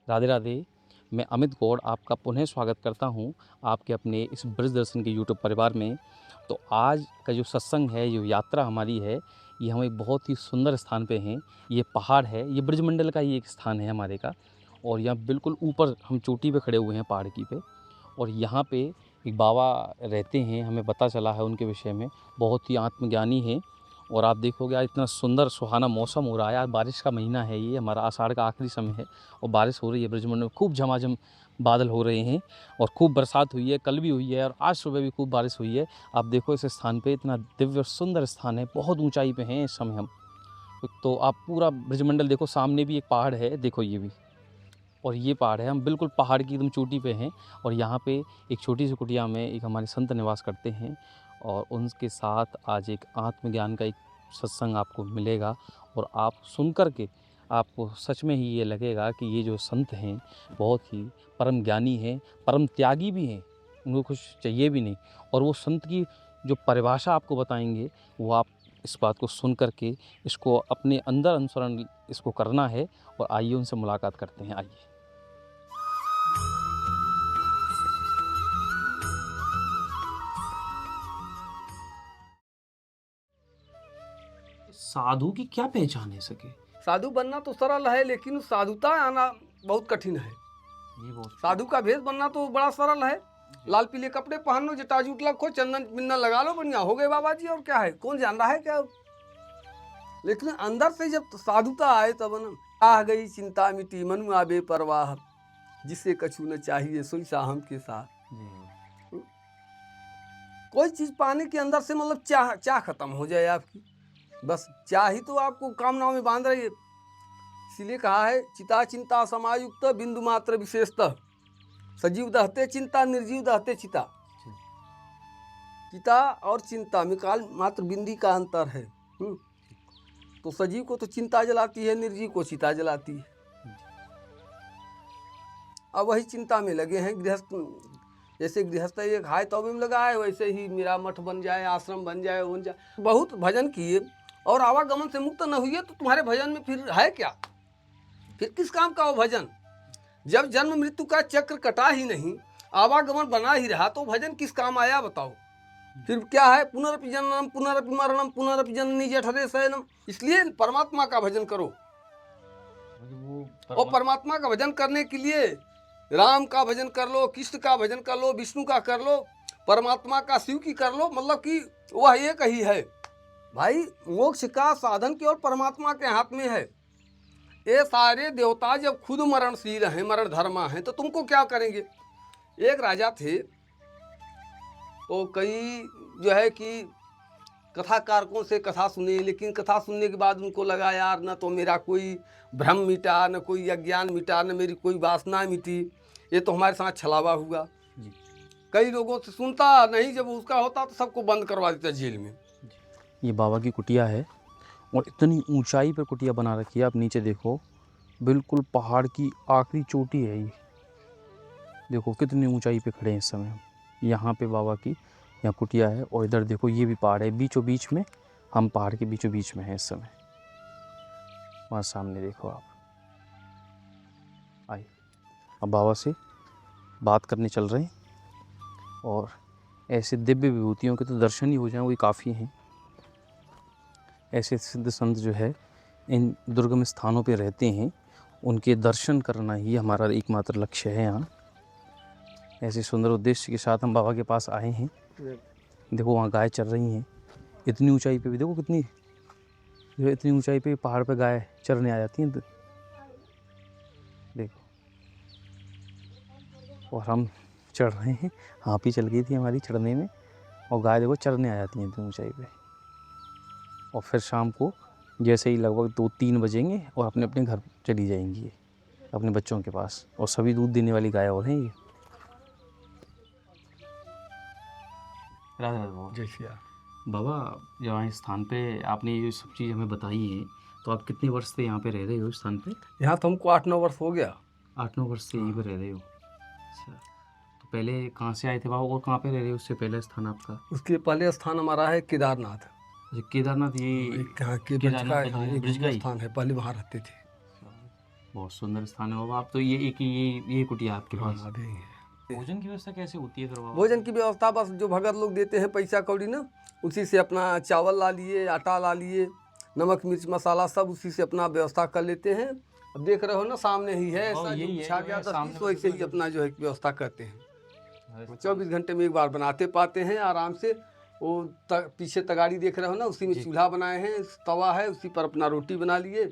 राधे राधे। मैं अमित गौड़ आपका पुनः स्वागत करता हूं आपके अपने इस ब्रज दर्शन के यूट्यूब परिवार में। तो आज का जो सत्संग है, जो यात्रा हमारी है, ये हम एक बहुत ही सुंदर स्थान पे हैं। ये पहाड़ है, ये ब्रजमंडल का ही एक स्थान है हमारे का। और यहाँ बिल्कुल ऊपर हम चोटी पे खड़े हुए हैं पहाड़ की पे। और यहाँ पे एक बाबा रहते हैं, हमें पता चला है उनके विषय में। बहुत ही आत्मज्ञानी हैं। और आप देखोगे आज इतना सुंदर सुहाना मौसम हो रहा है। आज बारिश का महीना है, ये हमारा आषाढ़ का आखिरी समय है और बारिश हो रही है ब्रजमंडल में। खूब झमाझम बादल हो रहे हैं और खूब बरसात हुई है, कल भी हुई है और आज सुबह भी खूब बारिश हुई है। आप देखो इस स्थान पे, इतना दिव्य और सुंदर स्थान है, बहुत ऊंचाई पे हैं इस समय हम। तो आप पूरा ब्रजमंडल देखो, सामने भी एक पहाड़ है, देखो ये भी, और ये पहाड़ है। हम बिल्कुल पहाड़ की एकदम चोटी पे हैं और यहाँ पे एक छोटी सी कुटिया में एक हमारे संत निवास करते हैं। और उनके साथ आज एक आत्मज्ञान का एक सत्संग आपको मिलेगा और आप सुन कर के आपको सच में ही ये लगेगा कि ये जो संत हैं बहुत ही परम ज्ञानी हैं, परम त्यागी भी हैं, उनको कुछ चाहिए भी नहीं। और वो संत की जो परिभाषा आपको बताएंगे, वो आप इस बात को सुन कर के इसको अपने अंदर अनुसरण इसको करना है। और आइए उनसे मुलाकात करते हैं, आइए। साधु की क्या पहचान है सके? साधु बनना तो सरल है, लेकिन साधुता आना बहुत कठिन है। ये बहुत साधु का भेष बनना तो बड़ा सरल है। लाल पीले कपड़े पहन लो, जटाजूट रखो, चंदन बिन्ना लगा लो, बढ़िया हो गए बाबा जी। और क्या है, कौन जान रहा है क्या। लेकिन अंदर से जब साधुता आए तब न आ गई चिंता मिटी, मन आबे परवाह, जिसे कछु न चाहिए सोई साहम के साथ। कोई चीज पाने के अंदर से मतलब चाह चाह खत्म हो जाए आपकी, बस चाह ही तो आपको कामनाओं में बांध रही है। इसीलिए कहा है चिता चिंता समायुक्त बिंदु मात्र विशेषतः, सजीव दहते चिंता निर्जीव दहते चिता। चिता और चिंता में काल मात्र बिंदी का अंतर है। तो सजीव को तो चिंता जलाती है, निर्जीव को चिता जलाती है। अब वही चिंता में लगे हैं गृहस्थ। जैसे गृहस्थ एक हाय तौबे में लगा है, वैसे ही मेरा मठ बन जाए, आश्रम बन जाए, बन जाए। बहुत भजन किए और आवागमन से मुक्त न हुए तो तुम्हारे भजन में फिर है क्या, फिर किस काम का वो भजन। जब जन्म मृत्यु का चक्र कटा ही नहीं, आवागमन बना ही रहा, तो भजन किस काम आया बताओ। फिर क्या है, पुनरपि जननम पुनरपि मरणम पुनरपि जननी जठरे शयनम। इसलिए परमात्मा का भजन करो। और परमात्मा का भजन करने के लिए राम का भजन कर लो, कृष्ण का भजन कर लो, विष्णु का कर लो, परमात्मा का शिव की कर लो, मतलब कि वह एक ही है भाई। मोक्ष का साधन केवल परमात्मा के हाथ में है। ये सारे देवता जब खुद मरणशील हैं, मरण धर्मा हैं, तो तुमको क्या करेंगे। एक राजा थे, तो कई जो है कि कथाकारकों से कथा सुने, लेकिन कथा सुनने के बाद उनको लगा यार न तो मेरा कोई भ्रम मिटा, न कोई अज्ञान मिटा, न मेरी कोई वासना मिटी, ये तो हमारे साथ छलावा हुआ। कई लोगों से सुनता नहीं, जब उसका होता तो सबको बंद करवा देता जेल में। ये बाबा की कुटिया है और इतनी ऊंचाई पर कुटिया बना रखी है। आप नीचे देखो, बिल्कुल पहाड़ की आखिरी चोटी है ये। देखो कितनी ऊंचाई पे खड़े हैं इस समय हम। यहाँ पे बाबा की यहाँ कुटिया है और इधर देखो ये भी पहाड़ है, बीचों बीच में। हम पहाड़ के बीचों बीच में हैं इस समय। वहाँ सामने देखो आप। आइए अब बाबा से बात करने चल रहे हैं। और ऐसे दिव्य विभूतियों के तो दर्शन ही हो जाएं, वही काफ़ी हैं। ऐसे सिद्ध संत जो है इन दुर्गम स्थानों पे रहते हैं, उनके दर्शन करना ही हमारा एकमात्र लक्ष्य है। यहाँ ऐसे सुंदर उद्देश्य के साथ हम बाबा के पास आए हैं। देखो वहाँ गाय चर रही हैं, इतनी ऊंचाई पे भी देखो कितनी, जो इतनी ऊंचाई पे पहाड़ पे गाय चरने आ जाती हैं। देखो, और हम चढ़ रहे हैं, हाँफ ही चल गई थी हमारी चढ़ने में, और गाय देखो चरने आ जाती हैं इतनी ऊंचाई पे। और फिर शाम को जैसे ही लगभग 2-3 बजेंगे और अपने अपने घर चली जाएंगी अपने बच्चों के पास। और सभी दूध देने वाली गाय और हैं ये। राधे राधे बाबा। जय श्री राम। बाबा, यहाँ इस स्थान पे आपने ये सब चीज़ हमें बताई है, तो आप कितने वर्ष से यहाँ पे रह रहे हो इस स्थान पे? यहाँ तो हमको 8-9 वर्ष हो गया। 8-9 वर्ष से यहीं पे रह रहे हो। अच्छा, तो पहले कहाँ से आए थे बाबा और कहाँ पे रह रहे हो उससे पहले स्थान आपका? उसके पहले स्थान हमारा है केदारनाथ। अच्छा, केदारनाथ, ये यहाँ के केदारनाथ का ब्रिज ब्रिज का ही स्थान है, पहले वहाँ रहते थे। बहुत सुंदर स्थान है बाबा। आप तो ये कुटिया आपके हाँ, पास। आधे ही है। भोजन की व्यवस्था कैसे होती है फिर बाबा? भोजन की व्यवस्था बस जो भगत लोग देते हैं पैसा कौड़ी ना, उसी से अपना चावल ला लिए, आटा ला लिए, नमक मिर्च मसाला सब उसी से अपना व्यवस्था कर लेते हैं। अब देख रहे हो ना सामने ही है, हाँ, ऐसा जो यही है, बिछा जो गया है 10 सामने 20 वैसे ही बिल्कुल। अपना जो है व्यवस्था करते हैं। अरे 24 घंटे में एक बार बनाते पाते हैं आराम से। वो पीछे तगाड़ी देख रहे हो ना, उसी में जी। चूल्हा बनाए हैं, तवा है उसी पर अपना रोटी बना लिए,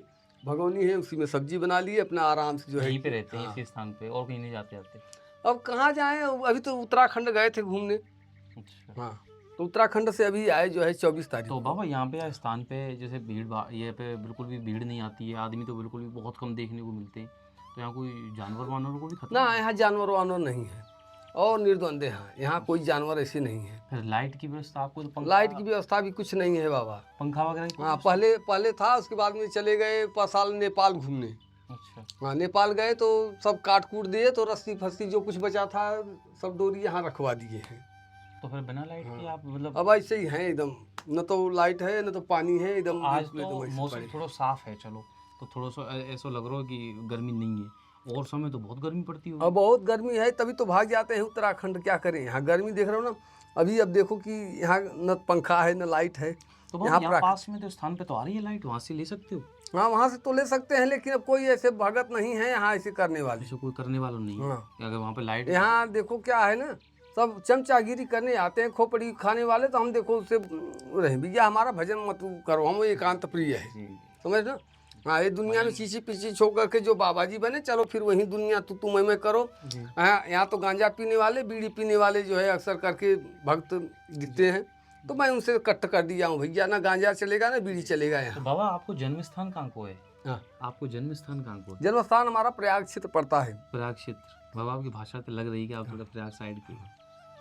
भगोनी है उसी में सब्जी बना लिए, अपना आराम से जो है यहीं पे रहते हैं हाँ। इसी स्थान पे और कहीं नहीं जाते आते? अब कहाँ जाएं, अभी तो उत्तराखंड गए थे घूमने। अच्छा। हाँ, तो उत्तराखंड से अभी आए जो है 24 तारीख तो को। बाबा यहाँ पे स्थान पे जैसे ये पे बिल्कुल भी भीड़ नहीं आती है, आदमी तो बिल्कुल भी बहुत कम देखने को मिलते हैं, तो यहाँ कोई जानवर वानवरों को भी खतरा ना है? यहाँ जानवर वानवर नहीं है और निर्द्वंद है, यहाँ कोई जानवर ऐसे नहीं है। फिर लाइट की व्यवस्था आपको तो लाइट की व्यवस्था भी कुछ नहीं है बाबा। पंखा वगैरह की हाँ, व्यवस्था? पहले था, उसके बाद में चले गए 5 साल नेपाल घूमने। अच्छा। हाँ, नेपाल गए तो सब काट कूट दिए, तो रस्सी फस्सी जो कुछ बचा था सब डोरी यहाँ रखवा दिए हैं। तो फिर बिना लाइट के आप मतलब अब ऐसे ही हैं एकदम, न तो लाइट है न तो पानी है, एकदम आज बिल्कुल तो एकदम ऐसे मौसम पड़े। थोड़ा साफ है, चलो तो थोड़ा सा ऐसा लग रहा है कि गर्मी नहीं है, और समय तो बहुत गर्मी पड़ती होगी। अब बहुत गर्मी है, तभी तो भाग जाते हैं उत्तराखंड। क्या करें, यहाँ गर्मी देख रहे हो ना। अभी अब देखो कि यहाँ न पंखा है न लाइट है। तो बाबा यहाँ पास में तो स्थान पे तो आ रही है लाइट, वहाँ से ले सकते हो? हाँ, वहाँ से तो ले सकते हैं, लेकिन अब कोई ऐसे भगत नहीं है यहाँ ऐसे करने वाले। ऐसे कोई करने वाला नहीं है हाँ। कि अगर वहाँ पे लाइट यहाँ देखो क्या है ना, सब चमचागिरी करने आते हैं, खोपड़ी खाने वाले। तो हम देखो उससे रहे भैया, हमारा भजन मत करो, हम एकांत प्रिय है, जी। समझ ना। हाँ, ये दुनिया में चीची पीची छोड़ करके जो बाबा जी बने, चलो फिर वही दुनिया तू मैं करो। जी। हाँ, यहाँ तो गांजा पीने वाले बीड़ी पीने वाले जो है अक्सर करके भक्त दिखते हैं, तो मैं उनसे कट कर दिया हूँ भैया, ना गांजा चलेगा ना बीड़ी चलेगा तो यहाँ। बाबा आपको जन्म स्थान कहाँ को है? हाँ, आपको जन्म स्थान कहाँ को है? जन्म स्थान हमारा प्रयाग क्षेत्र पड़ता है। प्रयाग क्षेत्र। बाबा आपकी भाषा तो लग रही है कि आप थोड़ा प्रयाग साइड के हो,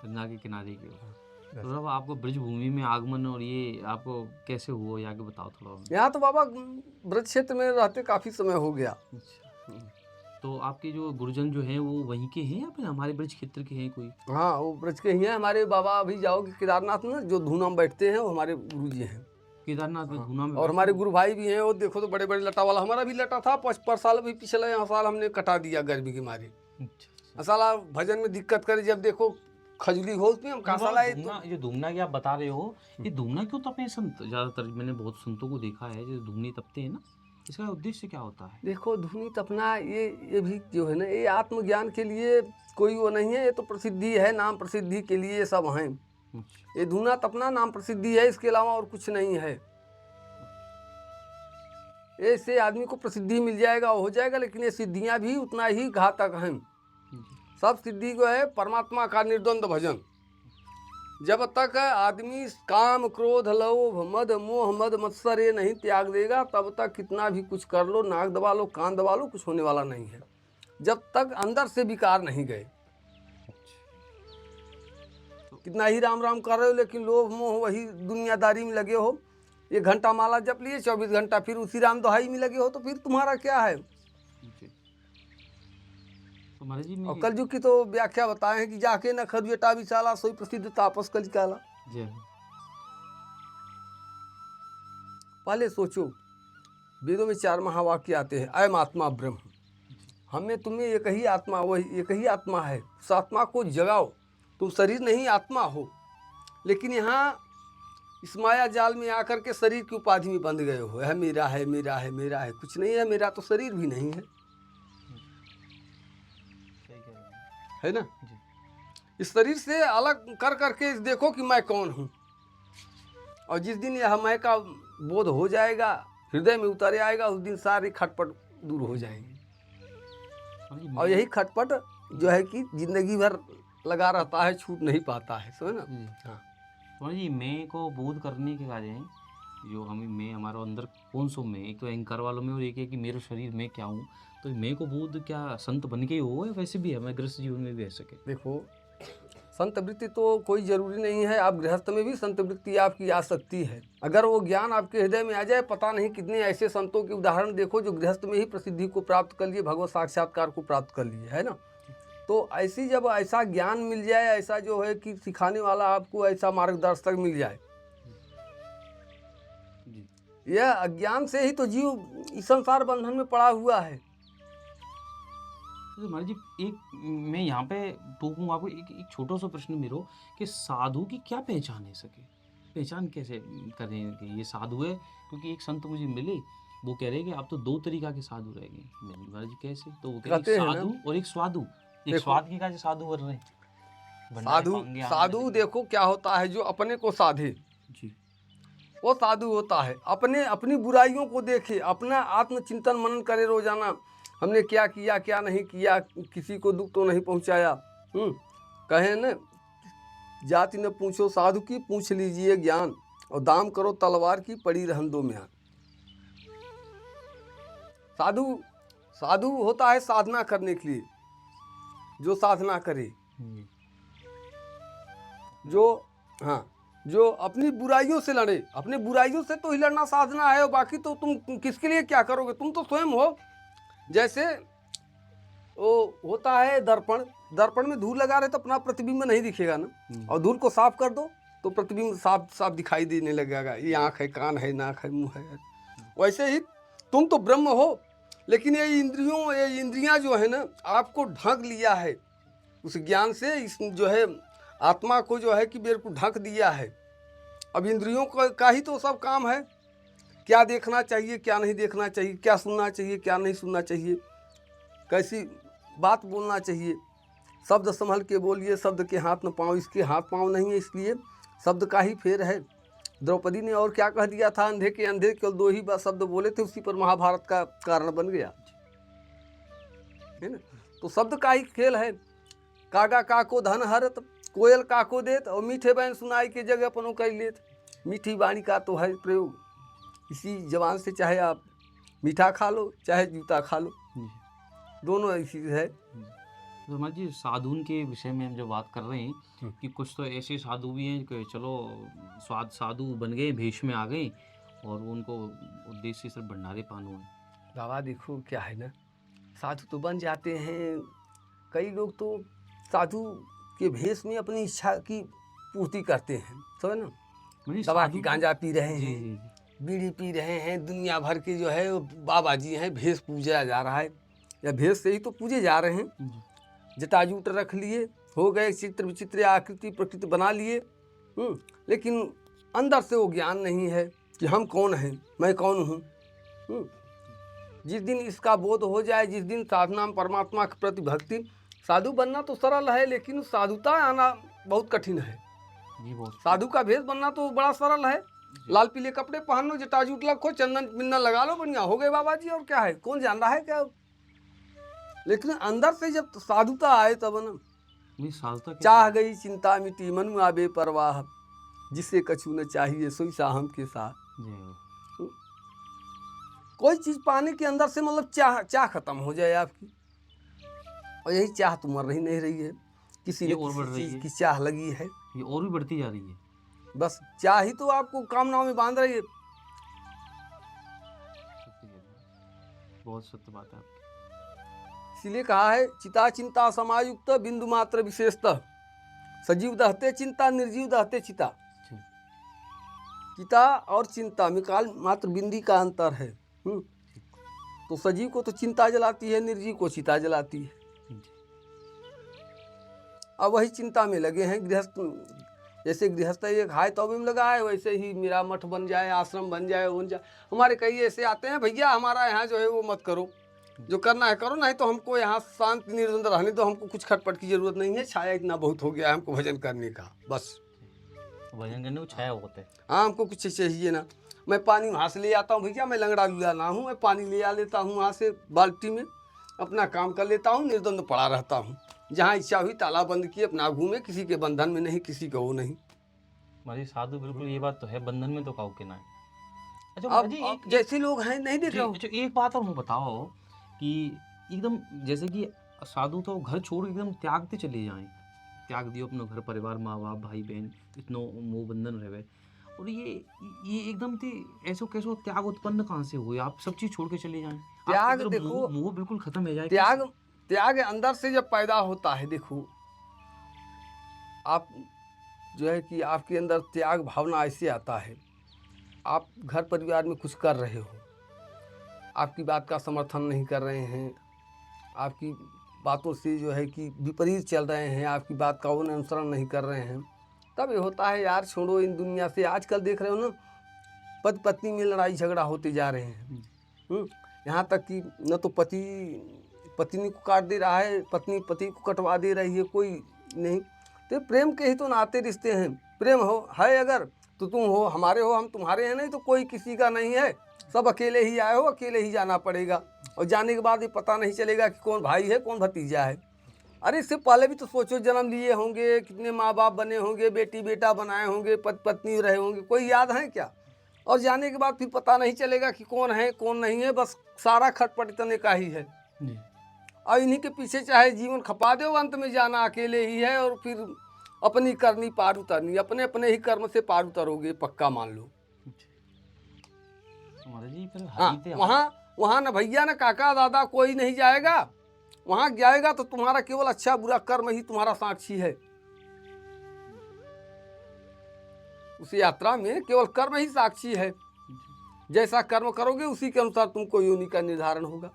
गंगा के किनारे के हो। तो बाबा आपको ब्रज भूमि में आगमन और ये आपको कैसे हुआ, ये आगे बताओ थोड़ा। यहाँ तो बाबा ब्रज क्षेत्र में रहते काफी समय हो गया। अच्छा। तो आपके जो गुरुजन जो हैं वो वहीं के हैं या फिर हमारे ब्रज क्षेत्र के हैं कोई? हाँ, वो ब्रज के ही हैं हमारे बाबा। अभी जाओगे केदारनाथ में जो धूना में बैठते हैं, वो हमारे गुरु जी हैं। केदारनाथ में धूना में और हमारे गुरु भाई भी हैं, वो देखो तो बड़े बड़े लटा वाला। हमारा भी लटा था, 5 साल अभी पिछले साल हमने कटा दिया गर्मी के मारे। अच्छा। साला भजन में दिक्कत करे, जब देखो खजली हो उसमें हम कहा साला ये धूमना की आप बता रहे हो, ये धूमना क्यों तपते हैं संत? ज्यादातर मैंने बहुत संतों को देखा है जो धूमनी तपते हैं ना, इसका उद्देश्य क्या होता है? देखो धूनी तपना ये भी जो है ना, ये आत्मज्ञान के लिए कोई वो नहीं है, ये तो प्रसिद्धि है, नाम प्रसिद्धि के लिए ये सब हैं। अच्छा। ये धूना तपना नाम प्रसिद्धि है, इसके अलावा और कुछ नहीं है। ऐसे आदमी को प्रसिद्धि मिल जाएगा, हो जाएगा, लेकिन ये सिद्धियां भी उतना ही घातक हैं। सब सिद्धि को है परमात्मा का निर्द्वंद भजन। जब तक आदमी काम क्रोध लोभ मद मोह मद मत्सर ये नहीं त्याग देगा, तब तक कितना भी कुछ कर लो, नाक दबा लो, कान दबा लो, कुछ होने वाला नहीं है, जब तक अंदर से विकार नहीं गए। कितना ही राम राम कर रहे हो, लेकिन लोभ मोह वही दुनियादारी में लगे हो। 1 घंटा माला जप लिए, 24 घंटा फिर उसी राम दोहाई में लगे हो, तो फिर तुम्हारा क्या है। तो महाराज जी और कलयुग की तो व्याख्या बताए हैं कि जाके न खरुएटा विशाला सोई प्रसिद्ध तापस कलिकाला। पहले सोचो, वेदों में 4 महावाक्य आते हैं, अयम आत्मा ब्रह्म। हमें तुम्हें एक ही आत्मा, वही एक ही आत्मा है, उस आत्मा को जगाओ। तुम शरीर नहीं आत्मा हो, लेकिन यहाँ इस माया जाल में आकर के शरीर की उपाधि में बंध गए हो। है मेरा है मेरा है मेरा है, कुछ नहीं है। मेरा तो शरीर भी नहीं है, है ना। इस शरीर से अलग कर करके देखो कि मैं कौन हूँ। और जिस दिन यह मैं का बोध हो जाएगा, हृदय में उतर आएगा, उस दिन सारी खटपट दूर हो जाएंगे। और यही खटपट जो है कि जिंदगी भर लगा रहता है, छूट नहीं पाता है, समझ ना। हाँ, तो जी मैं को बोध करने के कार्य हैं जो हमें, मैं हमारा अंदर कौन सो मैं, एक तो अहंकार वालों में और एक है कि मेरा शरीर मैं क्या हूँ। तो मैं को बोध क्या संत बन के ही हो, या वैसे भी हमें गृहस्थ जीवन में भी रह सके? देखो संत वृत्ति तो कोई जरूरी नहीं है, आप गृहस्थ में भी संत वृत्ति आपकी आ सकती है, अगर वो ज्ञान आपके हृदय में आ जाए। पता नहीं कितने ऐसे संतों के उदाहरण देखो जो गृहस्थ में ही प्रसिद्धि को प्राप्त कर लिए, भगवत साक्षात्कार को प्राप्त कर लिए, है ना। तो ऐसी जब ऐसा ज्ञान मिल जाए, ऐसा जो है कि सिखाने वाला आपको ऐसा मार्गदर्शक मिल जाए, यह अज्ञान से ही तो जीव इस संसार बंधन में पड़ा हुआ है। तो महाराज जी एक मैं यहाँ पे टोकूंगा आपको, एक छोटा सा प्रश्न मेरा कि साधु की क्या पहचान है सके, पहचान कैसे करें कि ये साधु है? क्योंकि एक संत मुझे मिले, वो कह रहे हैं कि आप तो दो तरीका के साधु रह गए। मैंने बोला, महाराज जी कैसे? तो वो कह रहे कहते हैं ना, साधु और एक स्वादु। एक देखो स्वाद की का साधु बन रहे हैं, भंडारे साधु पाएंगे आने साधु लगे। देखो क्या होता है, जो अपने को साधे जी वो साधु होता है। अपने अपनी बुराइयों को देखे, अपना आत्मचिंतन मनन करे रोजाना, हमने क्या किया क्या नहीं किया, किसी को दुख तो नहीं पहुंचाया। कहे न, जाति न पूछो साधु की, पूछ लीजिए ज्ञान, और दाम करो तलवार की, पड़ी रहन दो म्यान। साधु साधु होता है साधना करने के लिए, जो साधना करे, जी जो हाँ जो अपनी बुराइयों से लड़े। अपनी बुराइयों से तो ही लड़ना साधना है, और बाकी तो तुम किसके लिए क्या करोगे, तुम तो स्वयं हो। जैसे वो होता है दर्पण, दर्पण में धूल लगा रहे तो अपना प्रतिबिंब नहीं दिखेगा ना, और धूल को साफ कर दो तो प्रतिबिंब साफ साफ दिखाई देने लगेगा, ये आँख है, कान है, नाक है, मुँह है। वैसे ही तुम तो ब्रह्म हो, लेकिन ये इंद्रियां जो है ना, आपको ढक लिया है उस ज्ञान से, इस जो है आत्मा को जो है कि मेरे को ढक दिया है। अब इंद्रियों का ही तो सब काम है, क्या देखना चाहिए क्या नहीं देखना चाहिए, क्या सुनना चाहिए क्या नहीं सुनना चाहिए, कैसी बात बोलना चाहिए। शब्द संभल के बोलिए, शब्द के हाथ न पाँव, इसके हाथ पाँव नहीं है, इसलिए शब्द का ही फेर है। द्रौपदी ने और क्या कह दिया था, अंधे के अंधे केवल दो ही शब्द बोले थे, उसी पर महाभारत का कारण बन गया है ना। तो शब्द का ही खेल है। कागा काको धन हरत, कोयल काको देत, और मीठे बैन सुनाई के जगह पनो कर लेत। मीठी वाणी का तो है प्रयोग, इसी जबान से चाहे आप मीठा खा लो चाहे जूता खा लो, दोनों ऐसी है। तो महाराज जी साधुन के विषय में हम जब बात कर रहे हैं कि कुछ तो ऐसे साधु भी हैं कि चलो साधु बन गए, भेष में आ गए, और उनको उद्देश्य सिर्फ भंडारे पानो है। बाबा देखो क्या है ना, साधु तो बन जाते हैं, कई लोग तो साधु के भेष में अपनी इच्छा की पूर्ति करते हैं, समझ ना। दवा की गांजा पी रहे हैं, बीड़ी पी रहे हैं, दुनिया भर के जो है बाबा जी हैं, भेष पूजा जा रहा है, या भेष से ही तो पूजे जा रहे हैं। जटाजूट रख लिए, हो गए चित्र विचित्र आकृति प्रकृति बना लिए, लेकिन अंदर से वो ज्ञान नहीं है कि हम कौन हैं, मैं कौन हूँ। जिस दिन इसका बोध हो जाए, जिस दिन साधना परमात्मा के प्रति भक्ति, साधु बनना तो सरल है, लेकिन साधुता आना बहुत कठिन है। साधु का भेष बनना तो बड़ा सरल है, लाल पीले कपड़े पहन लो, जटाजूट रखो, चंदन बिन्ना लगा लो, बढ़िया हो गए बाबा जी, और क्या है, कौन जान रहा है क्या। लेकिन अंदर से जब साधुता आए तब ना, चाह गई चिंता मिटी, मन में आबे परवाह, जिसे कछु न चाहिए सोई साहम के साथ। कोई चीज पाने के अंदर से मतलब चाह खत्म हो जाए आपकी, और यही चाह तो मर नहीं रही है, किसी चीज की चाह लगी है, ये और भी बढ़ती जा रही है। बस चाह ही तो आपको कामनाओं में बांध रही है। बहुत सत्य बात है आपकी। इसीलिए कहा है, चिता चिंता समायुक्त बिंदु मात्र विशेषतः, सजीव दहते चिंता निर्जीव दहते चिता। चिता और चिंता में काल मात्र बिंदी का अंतर है। तो सजीव को तो चिंता जलाती है, निर्जीव को चिता जलाती है। अब वही चिंता में लगे हैं गृहस्थ, जैसे गृहस्थ एक हाय तौबे में लगा है, वैसे ही मेरा मठ बन जाए, आश्रम बन जाए, बन जाए। हमारे कई ऐसे आते हैं, भैया हमारा यहाँ जो है वो मत करो, जो करना है करो, नहीं तो हमको यहाँ शांति निर्द्वंद रहने दो, हमको कुछ खटपट की जरूरत नहीं है, छाया इतना बहुत हो गया है हमको भजन करने का, बस भजन करने को छाया होता है। हाँ, हमको कुछ चाहिए ना। मैं पानी वहाँ से ले आता हूँ भैया, मैं लंगड़ा लूला ना हूँ, मैं पानी ले आ लेता हूँ वहाँ से बाल्टी में, अपना काम कर लेता हूँ, निर्द्वंद पड़ा रहता हूँ, जहाँ इच्छा हुई ताला बंद किए अपना घूमे, किसी के बंधन में नहीं, किसी का वो नहीं। माजी साधु बिल्कुल ये बात तो है, बंधन में तो काऊ के ना है। अच्छा अब जैसे लोग हैं नहीं देख रहा हूँ। अच्छा एक बात और मैं बताओ कि एकदम जैसे कि साधु तो घर छोड़ एकदम त्यागते चले जाएं, त्याग दियो अपना घर परिवार, माँ बाप भाई बहन, इतनो मोह बंधन रहे, और ये एकदम से ऐसो कैसो त्याग उत्पन्न कहाँ से हुए, आप सब चीज छोड़ के चले जाएं। त्याग देखो, मोह बिल्कुल खत्म हो जाए। त्याग अंदर से जब पैदा होता है, देखो आप जो है कि आपके अंदर त्याग भावना ऐसे आता है, आप घर परिवार में कुछ कर रहे हो, आपकी बात का समर्थन नहीं कर रहे हैं, आपकी बातों से जो है कि विपरीत चल रहे हैं, आपकी बात का अनुसरण नहीं कर रहे हैं, तब ये होता है यार छोड़ो इन दुनिया से। आजकल देख रहे हो ना, पति पत्नी में लड़ाई झगड़ा होते जा रहे हैं। यहाँ तक कि न तो पति पत्नी को काट दे रहा है, पत्नी पति को कटवा दे रही है, कोई नहीं। तो प्रेम के ही तो नाते रिश्ते हैं। प्रेम हो है अगर तो तुम हो हमारे हो, हम तुम्हारे हैं, नहीं तो कोई किसी का नहीं है। सब अकेले ही आए हो, अकेले ही जाना पड़ेगा, और जाने के बाद ये पता नहीं चलेगा कि कौन भाई है कौन भतीजा है। अरे इससे पहले भी तो सोचो, जन्म लिए होंगे, कितने माँ बाप बने होंगे, बेटी बेटा बनाए होंगे, पति पत्नी रहे होंगे, कोई याद है क्या? और जाने के बाद फिर पता नहीं चलेगा कि कौन है कौन नहीं है, बस सारा खटपट इतने का ही है। और इन्हीं के पीछे चाहे जीवन खपा दो, अंत में जाना अकेले ही है। और फिर अपनी करनी पार उतरनी, अपने अपने ही कर्म से पार उतरोगे, पक्का मान लो। हाँ, वहाँ न भैया न काका दादा कोई नहीं जाएगा। वहाँ जाएगा तो तुम्हारा केवल अच्छा बुरा कर्म ही तुम्हारा साक्षी है। उस यात्रा में केवल कर्म ही साक्षी है। जैसा कर्म करोगे उसी के अनुसार तुमको योनि का निर्धारण होगा।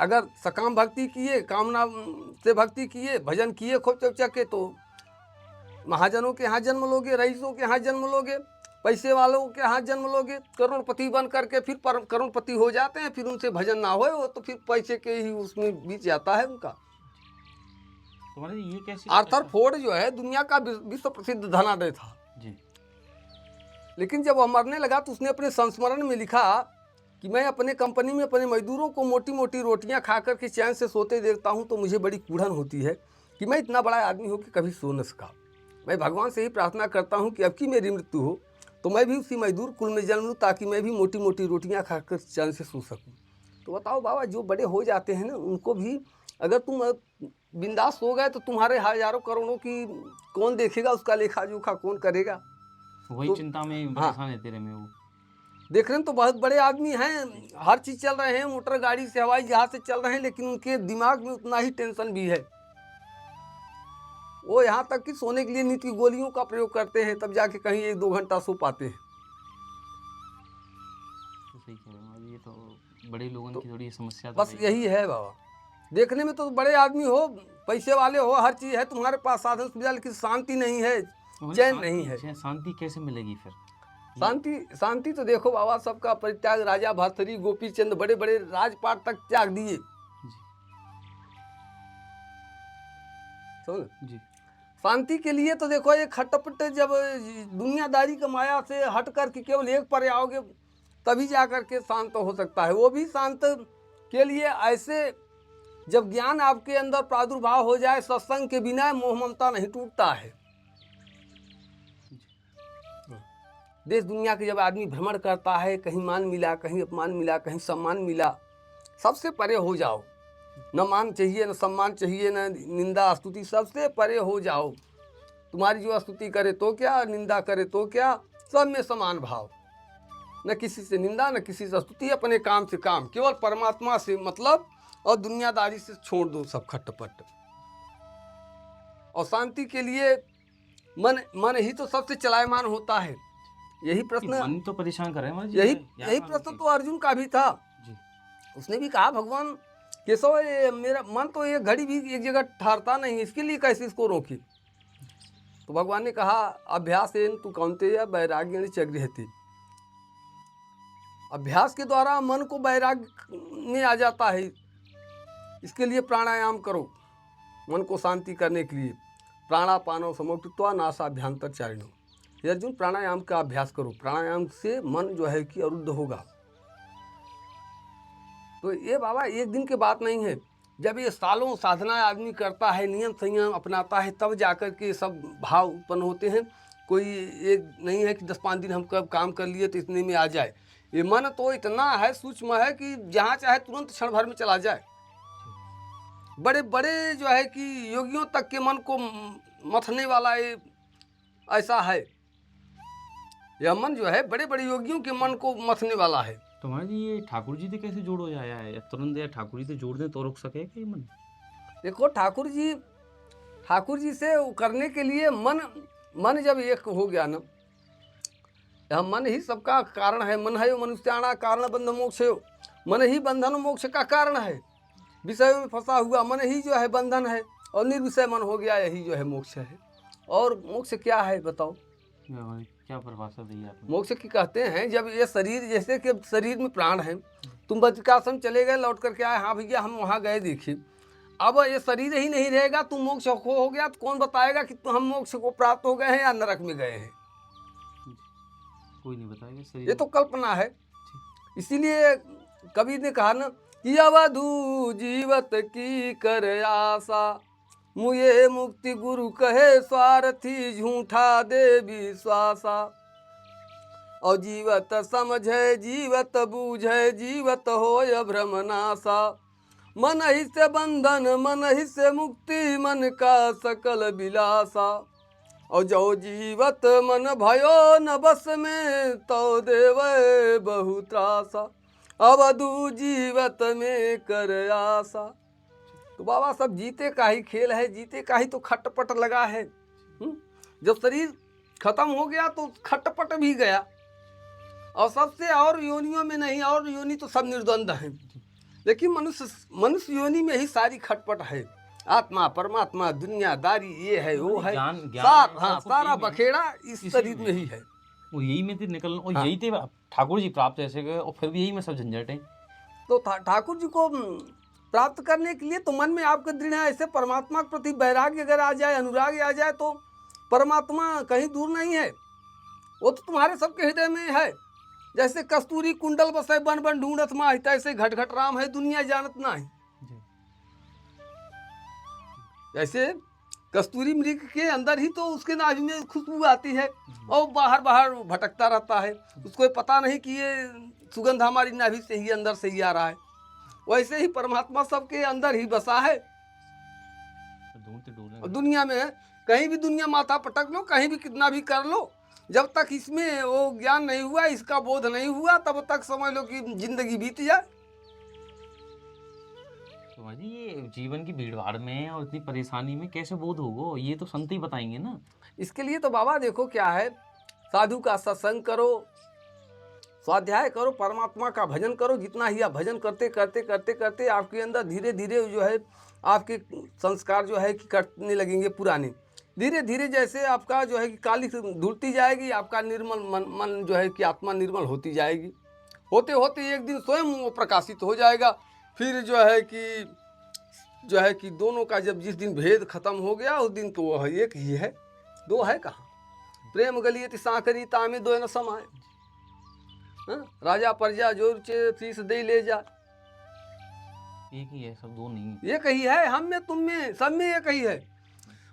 अगर सकाम भक्ति किए, कामना से भक्ति किए, भजन किए खूब चौचके, तो महाजनों के यहाँ जन्म लोगे, रईसों के यहाँ जन्म लोगे, पैसे वालों के यहाँ जन्म लोगे, करोड़पति बन करके फिर करोड़पति हो जाते हैं। फिर उनसे भजन ना होए, वो तो फिर पैसे के ही उसमें बीत जाता है उनका। ये कैसे? आर्थर फोर्ड जो है दुनिया का विश्व प्रसिद्ध धनाढ्य था जी। लेकिन जब वो मरने लगा तो उसने अपने संस्मरण में लिखा कि मैं अपने कंपनी में अपने मजदूरों को मोटी मोटी रोटियां खा करके चैन से सोते देखता हूं तो मुझे बड़ी कुढ़न होती है कि मैं इतना बड़ा आदमी हो कि कभी सो न सका। मैं भगवान से ही प्रार्थना करता हूं कि अब की मेरी मृत्यु हो तो मैं भी उसी मजदूर कुल में जन्म लूँ, ताकि मैं भी मोटी मोटी रोटियां खाकर चैन से सो सकूं। तो बताओ बाबा, जो बड़े हो जाते हैं ना, उनको भी अगर तुम बिंदास हो गए तो तुम्हारे हजारों करोड़ों की कौन देखेगा, उसका लेखा जोखा कौन करेगा? वही तो चिंता में परेशान रहते रहे वो। देख रहे हैं तो बहुत बड़े आदमी हैं, हर चीज़ चल रहे हैं, मोटर गाड़ी से हवाई जहाज से चल रहे हैं, लेकिन उनके दिमाग में उतना ही टेंशन भी है। वो यहाँ तक कि सोने के लिए नींद की गोलियों का प्रयोग करते हैं, तब जाके कहीं 1-2 घंटा सो पाते हैं। तो सही कह रहे हैं, ये तो बड़े लोगों की थोड़ी समस्या तो बस यही है बाबा। देखने में तो बड़े आदमी हो, पैसे वाले हो, हर चीज़ है तुम्हारे पास, साधन सुविधा, लेकिन शांति नहीं है, चैन नहीं है। शांति कैसे मिलेगी फिर? शांति तो देखो बाबा, सबका परित्याग, राजा भर्तृहरि गोपीचंद बड़े बड़े राजपाट तक त्याग दिए। समझ जी। शांति के लिए तो देखो, एक खटपट जब दुनियादारी का माया से हट कर के केवल एक पर आओगे तभी जा कर के शांत हो सकता है। वो भी शांत के लिए ऐसे जब ज्ञान आपके अंदर प्रादुर्भाव हो जाए, सत्संग के बिना मोह ममता नहीं टूटता है। देश दुनिया के जब आदमी भ्रमण करता है, कहीं मान मिला, कहीं अपमान मिला, कहीं सम्मान मिला, सबसे परे हो जाओ। न मान चाहिए, न सम्मान चाहिए, न निंदा स्तुति, सबसे परे हो जाओ। तुम्हारी जो स्तुति करे तो क्या, निंदा करे तो क्या, सब में समान भाव। न किसी से निंदा, न किसी से स्तुति, अपने काम से काम, केवल परमात्मा से मतलब, और दुनियादारी से छोड़ दो सब खटपट। और शांति के लिए मन ही तो सबसे चलायमान होता है। यही प्रश्न मन तो परेशान कर रहे हैं यही प्रश्न तो अर्जुन का भी था जी। उसने भी कहा, भगवान केशव, मेरा मन तो एक घड़ी भी एक जगह ठहरता नहीं, इसके लिए कैसे इसको रोकी? तो भगवान ने कहा, अभ्यासेन तु कौन्तेय वैराग्येण च गृह्यते। अभ्यास के द्वारा मन को वैराग्य में आ जाता है। इसके लिए प्राणायाम करो, मन को शांति करने के लिए। प्राणापानो समोक्त्वा नासाभ्यंतर चारिणो। अर्जुन, प्राणायाम का अभ्यास करो, प्राणायाम से मन जो है कि अरुद्ध होगा। तो ये बाबा एक दिन की बात नहीं है, जब ये सालों साधना आदमी करता है, नियम संयम अपनाता है, तब जाकर के सब भाव उत्पन्न होते हैं। कोई एक नहीं है कि 10-5 दिन हम कब काम कर लिए तो इतने में आ जाए। ये मन तो इतना है, सूक्ष्म है कि जहाँ चाहे तुरंत क्षण भर में चला जाए। बड़े बड़े जो है कि योगियों तक के मन को मथने वाला ये ऐसा है। यह मन जो है बड़े बड़े योगियों के मन को मथने वाला है। तो महाराज जी, ये ठाकुर जी से कैसे जोड़ हो जाया है? तुरंत या ठाकुर जी से जोड़ दें तो रोक सके क्या ये मन? देखो, ठाकुर जी से करने के लिए मन जब एक हो गया ना, यह मन ही सबका कारण है। मन है मनुष्याणा कारण बंध मोक्ष, मन ही बंधन मोक्ष का कारण है। विषय में फंसा हुआ मन ही जो है बंधन है, और निर्विषय मन हो गया, यही जो है मोक्ष है। और मोक्ष क्या है बताओ? क्या परिभाषा दी आपने? मोक्ष की कहते हैं जब ये शरीर, जैसे कि शरीर में प्राण है, तुम बद्रिकाश्रम चले गए, लौट करके आए, हाँ भैया हम वहाँ गए देखिए, अब ये शरीर ही नहीं रहेगा, तुम मोक्ष हो गया, तो कौन बताएगा कि हम मोक्ष को प्राप्त हो गए हैं या नरक में गए हैं? कोई नहीं बताएगा, शरीर ये तो कल्पना है। इसीलिए कबीर ने कहा ना कि अवधू जीवत की कर आशा, मुझे मुक्ति गुरु कहे स्वार्थी, झूठा दे विश्वासा। और जीवत समझे जीवत बूझे, जीवत होय भ्रम नासा। मन ही से बंधन मन ही से मुक्ति, मन का सकल विलासा। और जो जीवत मन भयो न बस में, तो देवे बहु त्रासा। अवधू जीवत में कर आशा। तो बाबा सब जीते का ही खेल है, जीते का ही तो खटपट लगा है। जब शरीर खत्म हो गया तो खटपट भी गया, और सबसे और योनियों में नहीं, और योनि तो सब निर्द्वंद हैं, लेकिन मनुष्य योनि में ही सारी खटपट है। आत्मा परमात्मा दुनियादारी ये है वो है, सारा बखेड़ा इस शरीर में ही है। वो यही में थे निकलना, और यही थे ठाकुर जी प्राप्त ऐसे गए, और फिर भी यही में सब झंझट है। तो ठाकुर जी को प्राप्त करने के लिए तो मन में आपका दृढ़ है, ऐसे परमात्मा के प्रति वैराग्य अगर आ जाए, अनुराग आ जाए, तो परमात्मा कहीं दूर नहीं है, वो तो तुम्हारे सबके हृदय में है। जैसे कस्तूरी कुंडल बसे बन बन ढूंढत माही, तैसे घट घट राम है दुनिया जानत नाही। जैसे कस्तूरी मृग के अंदर ही तो उसके नाभि में खुशबू आती है, और बाहर बाहर भटकता रहता है, उसको पता नहीं कि ये सुगंध हमारी नाभि से ही अंदर से ही आ रहा है। वैसे ही परमात्मा सबके अंदर ही बसा है। दुनिया में कहीं भी दुनिया माथा पटक लो, कहीं भी कितना भी कर लो, जब तक इसमें वो ज्ञान नहीं हुआ, इसका बोध नहीं हुआ, तब तक समझ लो कि जिंदगी बीत जाए। तो ये जीवन की भीड़भाड़ में और इतनी परेशानी में कैसे बोध होगा, ये तो संत ही बताएंगे ना। इसके लिए तो बाबा देखो क्या है, साधु का सत्संग करो, स्वाध्याय करो, परमात्मा का भजन करो। जितना ही आप भजन करते करते करते करते आपके अंदर धीरे धीरे जो है आपके संस्कार जो है कि कटने लगेंगे पुराने। धीरे धीरे जैसे आपका जो है कि काली धुलती जाएगी, आपका निर्मल मन जो है कि आत्मा निर्मल होती जाएगी। होते होते एक दिन स्वयं वो प्रकाशित हो जाएगा। फिर जो है कि दोनों का जब जिस दिन भेद खत्म हो गया, उस दिन तो वह एक ही है, दो है कहाँ। प्रेम गलियति साकरी तामे दो न समाए, राजा प्रजा जोर चे फीस दे ले जा। एक ही है, सब दो नहीं। एक ही है, हम में तुम में सब में एक ही है।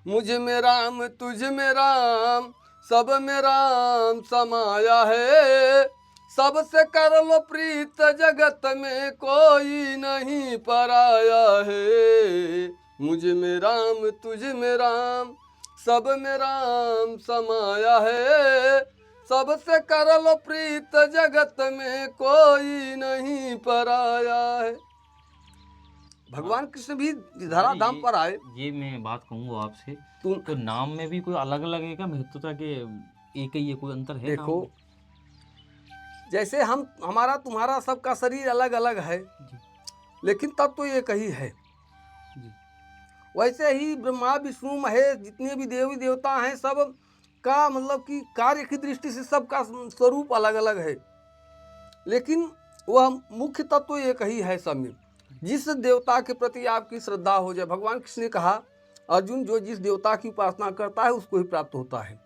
मुझ में राम तुझ में राम, सब में राम समाया है। सबसे कर लो प्रीत जगत में कोई नहीं पराया है। मुझ में राम तुझ में राम, सब में राम समाया है। सबसे कर लो प्रीत जगत में कोई नहीं पराया है। भगवान कृष्ण भी धरा धाम पर आए। ये मैं बात कहूँगा आपसे, तो नाम में भी कोई अलग अलग है क्या महत्वता के, एक ही है, कोई अंतर है? देखो जैसे हमारा तुम्हारा सबका शरीर अलग अलग है, लेकिन तब तो एक ही है। वैसे ही ब्रह्मा विष्णु महेश जितने भी देवी देवता हैं, सब का मतलब कि कार्य की दृष्टि से सबका स्वरूप अलग अलग है, लेकिन वह मुख्य तत्व एक ही है सब में। जिस देवता के प्रति आपकी श्रद्धा हो जाए, भगवान कृष्ण ने कहा अर्जुन जो जिस देवता की उपासना करता है उसको ही प्राप्त होता है।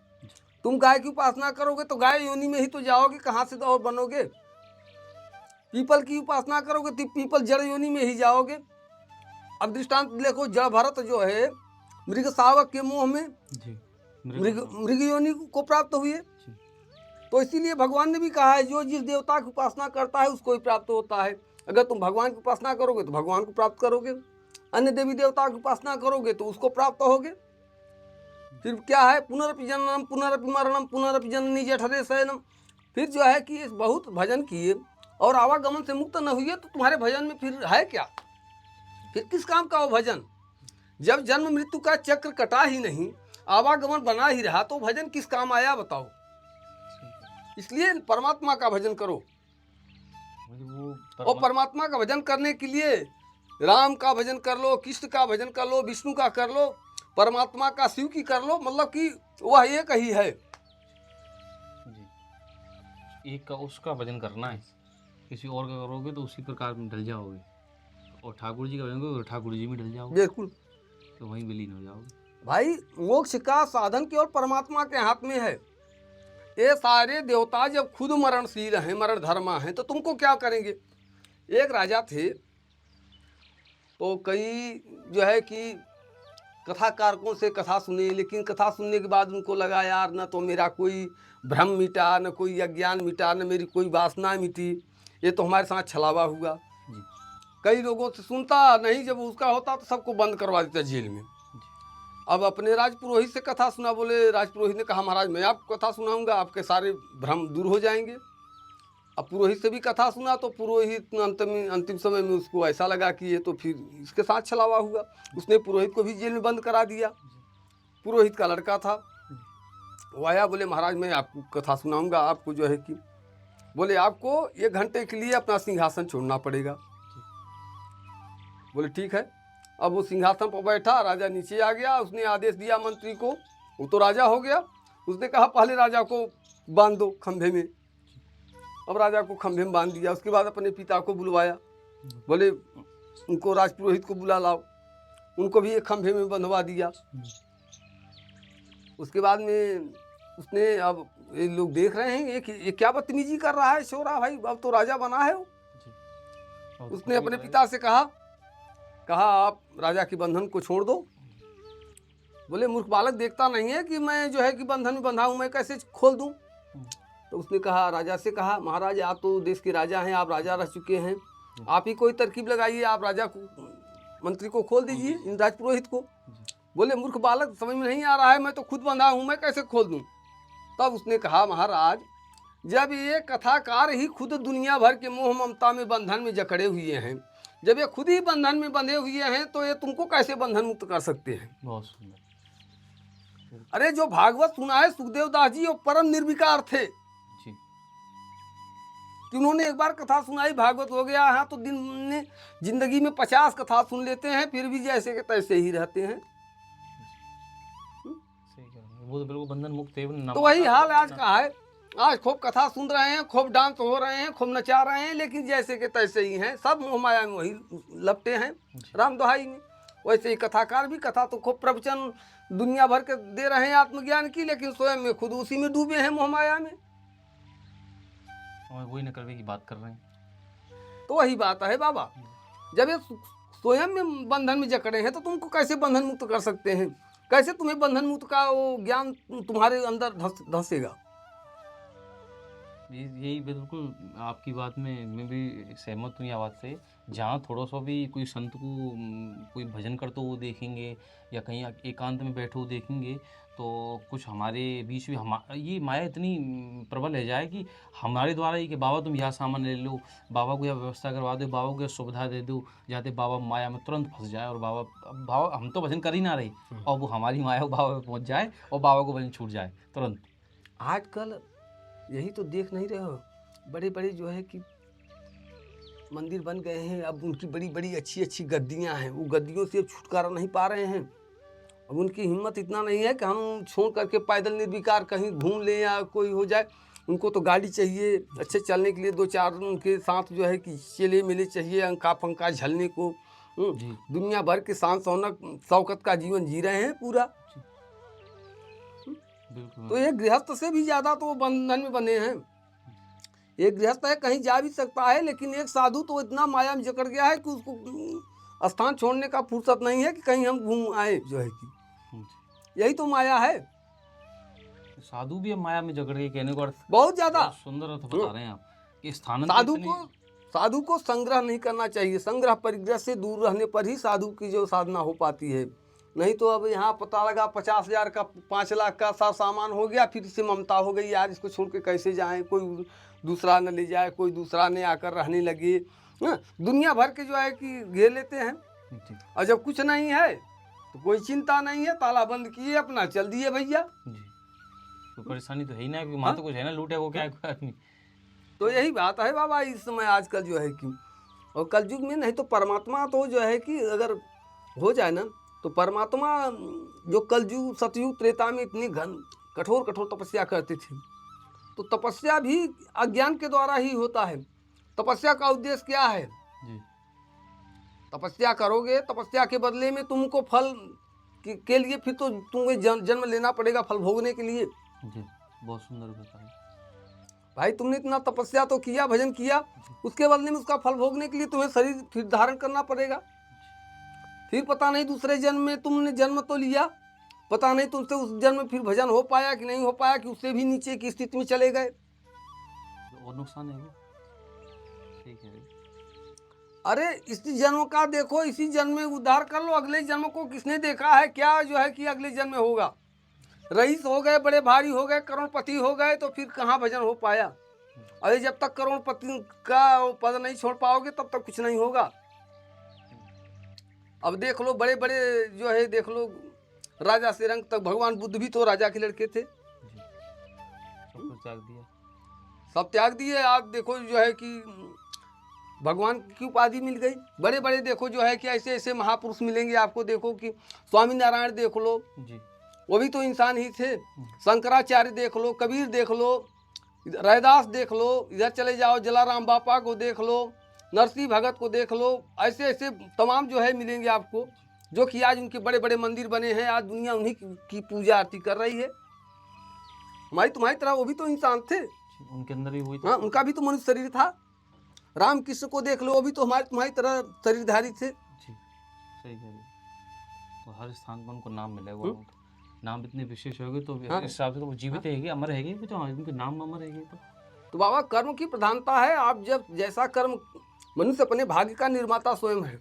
तुम गाय की उपासना करोगे तो गाय योनि में ही तो जाओगे, कहाँ से और बनोगे। पीपल की उपासना करोगे तो पीपल जड़ योनि में ही जाओगे। अब दृष्टांत देखो, जड़ भरत जो है मृग शावक के मोह में मृग योनि को प्राप्त हुए। तो इसीलिए भगवान ने भी कहा है जो जिस देवता की उपासना करता है उसको ही प्राप्त होता है। अगर तुम भगवान की उपासना करोगे तो भगवान को प्राप्त करोगे, अन्य देवी देवता की उपासना करोगे तो उसको प्राप्त होगे। फिर क्या है, पुनरपि जननम पुनरपि मरणम पुनरपि जननी जठरे शयनम। फिर जो है कि बहुत भजन किए और आवागमन से मुक्त न हुए तो तुम्हारे भजन में फिर है क्या, फिर किस काम का वो भजन। जब जन्म मृत्यु का चक्र कटा ही नहीं, आवागमन बना ही रहा, तो भजन किस काम आया बताओ। इसलिए परमात्मा का भजन करो। और परमात्मा का भजन करने के लिए राम का भजन कर लो, कृष्ण का भजन कर लो, विष्णु का कर लो, परमात्मा का, शिव की कर लो, मतलब कि वह एक ही है। जी, एक का उसका भजन करना है, किसी और का करोगे तो उसी प्रकार में ढल जाओगे, और ठाकुर जी का भजन करोगे तो ठाकुर जी में ढल जाओगे, बिल्कुल तो वहीं विलीन हो जाओगे। भाई, मोक्ष का साधन केवल परमात्मा के हाथ में है। ये सारे देवता जब खुद मरणशील हैं, मरण धर्मा हैं, तो तुमको क्या करेंगे। एक राजा थे, तो कई जो है कि कथाकारकों से कथा सुने, लेकिन कथा सुनने के बाद उनको लगा यार न तो मेरा कोई भ्रम मिटा, न कोई अज्ञान मिटा, न मेरी कोई वासना मिटी, ये तो हमारे साथ छलावा हुआ। जी। कई लोगों से सुनता नहीं, जब उसका होता तो सबको बंद करवा देता जेल में। अब अपने राजपुरोहित से कथा सुना, बोले राजपुरोहित ने कहा महाराज मैं आपको कथा सुनाऊंगा, आपके सारे भ्रम दूर हो जाएंगे। अब पुरोहित से भी कथा सुना, तो पुरोहित अंतिम समय में उसको ऐसा लगा कि ये तो फिर इसके साथ छलावा हुआ, उसने पुरोहित को भी जेल में बंद करा दिया। पुरोहित का लड़का था, वो आया, बोले महाराज मैं आपको कथा सुनाऊंगा, आपको जो है कि बोले आपको 1 घंटे के लिए अपना सिंहासन छोड़ना पड़ेगा। बोले ठीक है। अब वो सिंहासन पर बैठा, राजा नीचे आ गया, उसने आदेश दिया मंत्री को, वो तो राजा हो गया। उसने कहा पहले राजा को बांध दो खंभे में। अब राजा को खंभे में बांध दिया। उसके बाद अपने पिता को बुलवाया, बोले उनको राजपुरोहित को बुला लाओ, उनको भी एक खंभे में बंधवा दिया। उसके बाद में उसने, अब ये लोग देख रहे हैं ये क्या बदतमीजी कर रहा है छोरा, भाई अब तो राजा बना है वो। उसने अपने पिता से कहा आप राजा के बंधन को छोड़ दो। बोले मूर्ख बालक देखता नहीं है कि मैं जो है कि बंधन में बंधा हूँ, मैं कैसे खोल दूँ। तो उसने कहा, राजा से कहा महाराज आप तो देश के राजा हैं, आप राजा रह चुके हैं, आप ही कोई तरकीब लगाइए, आप राजा को, मंत्री को खोल दीजिए, इन राजपुरोहित को। बोले मूर्ख बालक समझ में नहीं आ रहा है, मैं तो खुद बंधा हूँ, मैं कैसे खोल दूँ। तब उसने कहा महाराज जब ये कथाकार ही खुद दुनिया भर के मोह ममता में बंधन में जकड़े हुए हैं, जब ये खुद ही बंधन में बंधे हुए हैं, तो ये तुमको कैसे बंधन मुक्त कर सकते हैं। बहुत सुंदर। अरे जो भागवत सुना है सुखदेव दास जी, वो परम निर्विकार थे जी। कि उन्होंने एक बार कथा सुनाई, भागवत हो गया। हाँ तो दिन में जिंदगी में 50 कथा सुन लेते हैं, फिर भी जैसे के तैसे ही रहते हैं। सही कह रहे हैं, वो तो बिल्कुल बंधन मुक्त है। तो वही हाल आज का है। आज खूब कथा सुन रहे हैं, खूब डांस हो रहे हैं, खूब नचा रहे हैं, लेकिन जैसे के तैसे ही हैं, सब मोह माया में वही लपटे हैं, राम दुहाई में। वैसे ही कथाकार भी कथा तो खूब प्रवचन दुनिया भर के दे रहे हैं आत्मज्ञान की, लेकिन स्वयं में खुद उसी में डूबे हैं मोह माया में। वही न करने की बात कर रहे हैं। तो वही बात है बाबा, जब ये स्वयं में बंधन में जकड़े हैं, तो तुमको कैसे बंधन मुक्त कर सकते हैं, कैसे तुम्हें बंधन मुक्त का वो ज्ञान तुम्हारे अंदर धंसेगा। यही बिल्कुल आपकी बात में मैं भी सहमत हूँ। यह बात से जहाँ थोड़ा सा भी कोई संत को कोई भजन करते हुए देखेंगे या कहीं एकांत में बैठे हुए देखेंगे, तो कुछ हमारे बीच में ये माया इतनी प्रबल है जाए कि हमारे द्वारा ही कि बाबा तुम यह सामान ले लो, बाबा को यह व्यवस्था करवा दो, बाबा को यह सुविधा दे दो, जाते बाबा माया में तुरंत फंस जाए, और बाबा हम तो भजन कर ही ना रहे और वो हमारी माया बाबा पे पहुँच जाए और बाबा को भजन छूट जाए तुरंत। आजकल यही तो देख नहीं रहे हो, बड़े बड़े जो है कि मंदिर बन गए हैं, अब उनकी बड़ी बड़ी अच्छी अच्छी गद्दियां हैं, वो गद्दियों से छुटकारा नहीं पा रहे हैं। अब उनकी हिम्मत इतना नहीं है कि हम छोड़ करके पैदल निर्विकार कहीं घूम लें या कोई हो जाए। उनको तो गाड़ी चाहिए, अच्छे चलने के लिए 2-4 उनके साथ जो है कि चेले मिले चाहिए, अंका पंका झलने को। दुनिया भर के शान शौकत का जीवन जी रहे हैं पूरा। तो एक गृहस्थ से भी ज्यादा तो बंधन में बने हैं। एक गृहस्थ है कहीं जा भी सकता है, लेकिन एक साधु तो इतना माया में जकड़ गया है कि उसको स्थान छोड़ने का फुर्सत नहीं है कि कहीं हम घूम आए जो है कि। यही तो माया है। साधु भी माया में जकड़ के, कहने को अर्थ बहुत ज्यादा सुंदर अर्थ बता रहे हैं आप कि साधु को संग्रह नहीं करना चाहिए। संग्रह परिग्रह से दूर रहने पर ही साधु की जो साधना हो पाती है। नहीं तो अब यहाँ पता लगा 50,000 का 5 लाख का सामान हो गया, फिर इससे ममता हो गई, यार इसको छोड़ के कैसे जाएं, कोई दूसरा न ले जाए, कोई दूसरा ने आकर रहने लगे। दुनिया भर के जो है कि घेर लेते हैं, और जब कुछ नहीं है तो कोई चिंता नहीं है, ताला बंद किए अपना चल दिए भैया। तो परेशानी तो है ही ना, कि वहाँ तो कुछ है ना, लूटे को क्या आदमी। तो यही बात है बाबा, इस समय आजकल जो है कि और कलयुग में नहीं तो परमात्मा तो जो है कि अगर हो जाए ना तो परमात्मा जो कलयुग सतयुग त्रेता में इतनी घन कठोर कठोर तपस्या करते थे, तो तपस्या भी अज्ञान के द्वारा ही होता है। तपस्या का उद्देश्य क्या है? जी तपस्या करोगे, तपस्या के बदले में तुमको फल के लिए फिर तो तुम्हें जन्म लेना पड़ेगा फल भोगने के लिए। जी, बहुत सुंदर बताया। भाई तुमने इतना तपस्या तो किया, भजन किया, उसके बदले में उसका फल भोगने के लिए तुम्हें शरीर फिर धारण करना पड़ेगा। फिर पता नहीं दूसरे जन्म में तुमने जन्म तो लिया, पता नहीं तुमसे उस जन्म में फिर भजन हो पाया कि नहीं हो पाया, कि उससे भी नीचे की स्थिति में चले गए। और नुकसान है वो, ठीक है। अरे इसी जन्म का देखो, इसी जन्म में उद्धार कर लो, अगले जन्म को किसने देखा है क्या जो है कि अगले जन्म में होगा। रईस हो गए, बड़े भारी हो गए, करोड़पति हो गए, तो फिर कहाँ भजन हो पाया। अरे जब तक करोड़पति का पद नहीं छोड़ पाओगे तब तक कुछ नहीं होगा। अब देख लो बड़े बड़े जो है, देख लो राजा से रंग तक, भगवान बुद्ध भी तो राजा के लड़के थे, सब कुछ त्याग दिया, सब त्याग दिए। आप देखो जो है कि भगवान की उपाधि मिल गई। बड़े बड़े देखो जो है कि ऐसे ऐसे महापुरुष मिलेंगे आपको, देखो कि स्वामी नारायण देख लो जी, वो भी तो इंसान ही थे। शंकराचार्य देख लो, कबीर देख लो, रैदास देख लो, इधर चले जाओ जलाराम बापा को देख लो, नरसिंह भगत को देख लो, ऐसे ऐसे तमाम जो है मिलेंगे आपको, जो कि आज उनके बड़े बड़े मंदिर बने हैं, आज दुनिया उन्हीं की पूजा आरती कर रही है। हमारी तुम्हारी तरह वो भी तो इंसान थे, उनके अंदर भी वही था। हाँ उनका भी तो मनुष्य शरीर था। रामकृष्ण को देख लो, वो भी तो हमारी तुम्हारी तरह शरीरधारी थे। जी सही कह रहे हो। तो हर स्थान पर उनको नाम मिलेगा, नाम इतने विशेष होंगे तो इस हिसाब से तो वो जीवित रहेगी, अमर रहेगी भी, तो उनके नाम अमर रहेंगे। तो बाबा कर्म की प्रधानता है। आप जब जैसा कर्म, मनुष्य अपने भाग्य का निर्माता स्वयं है।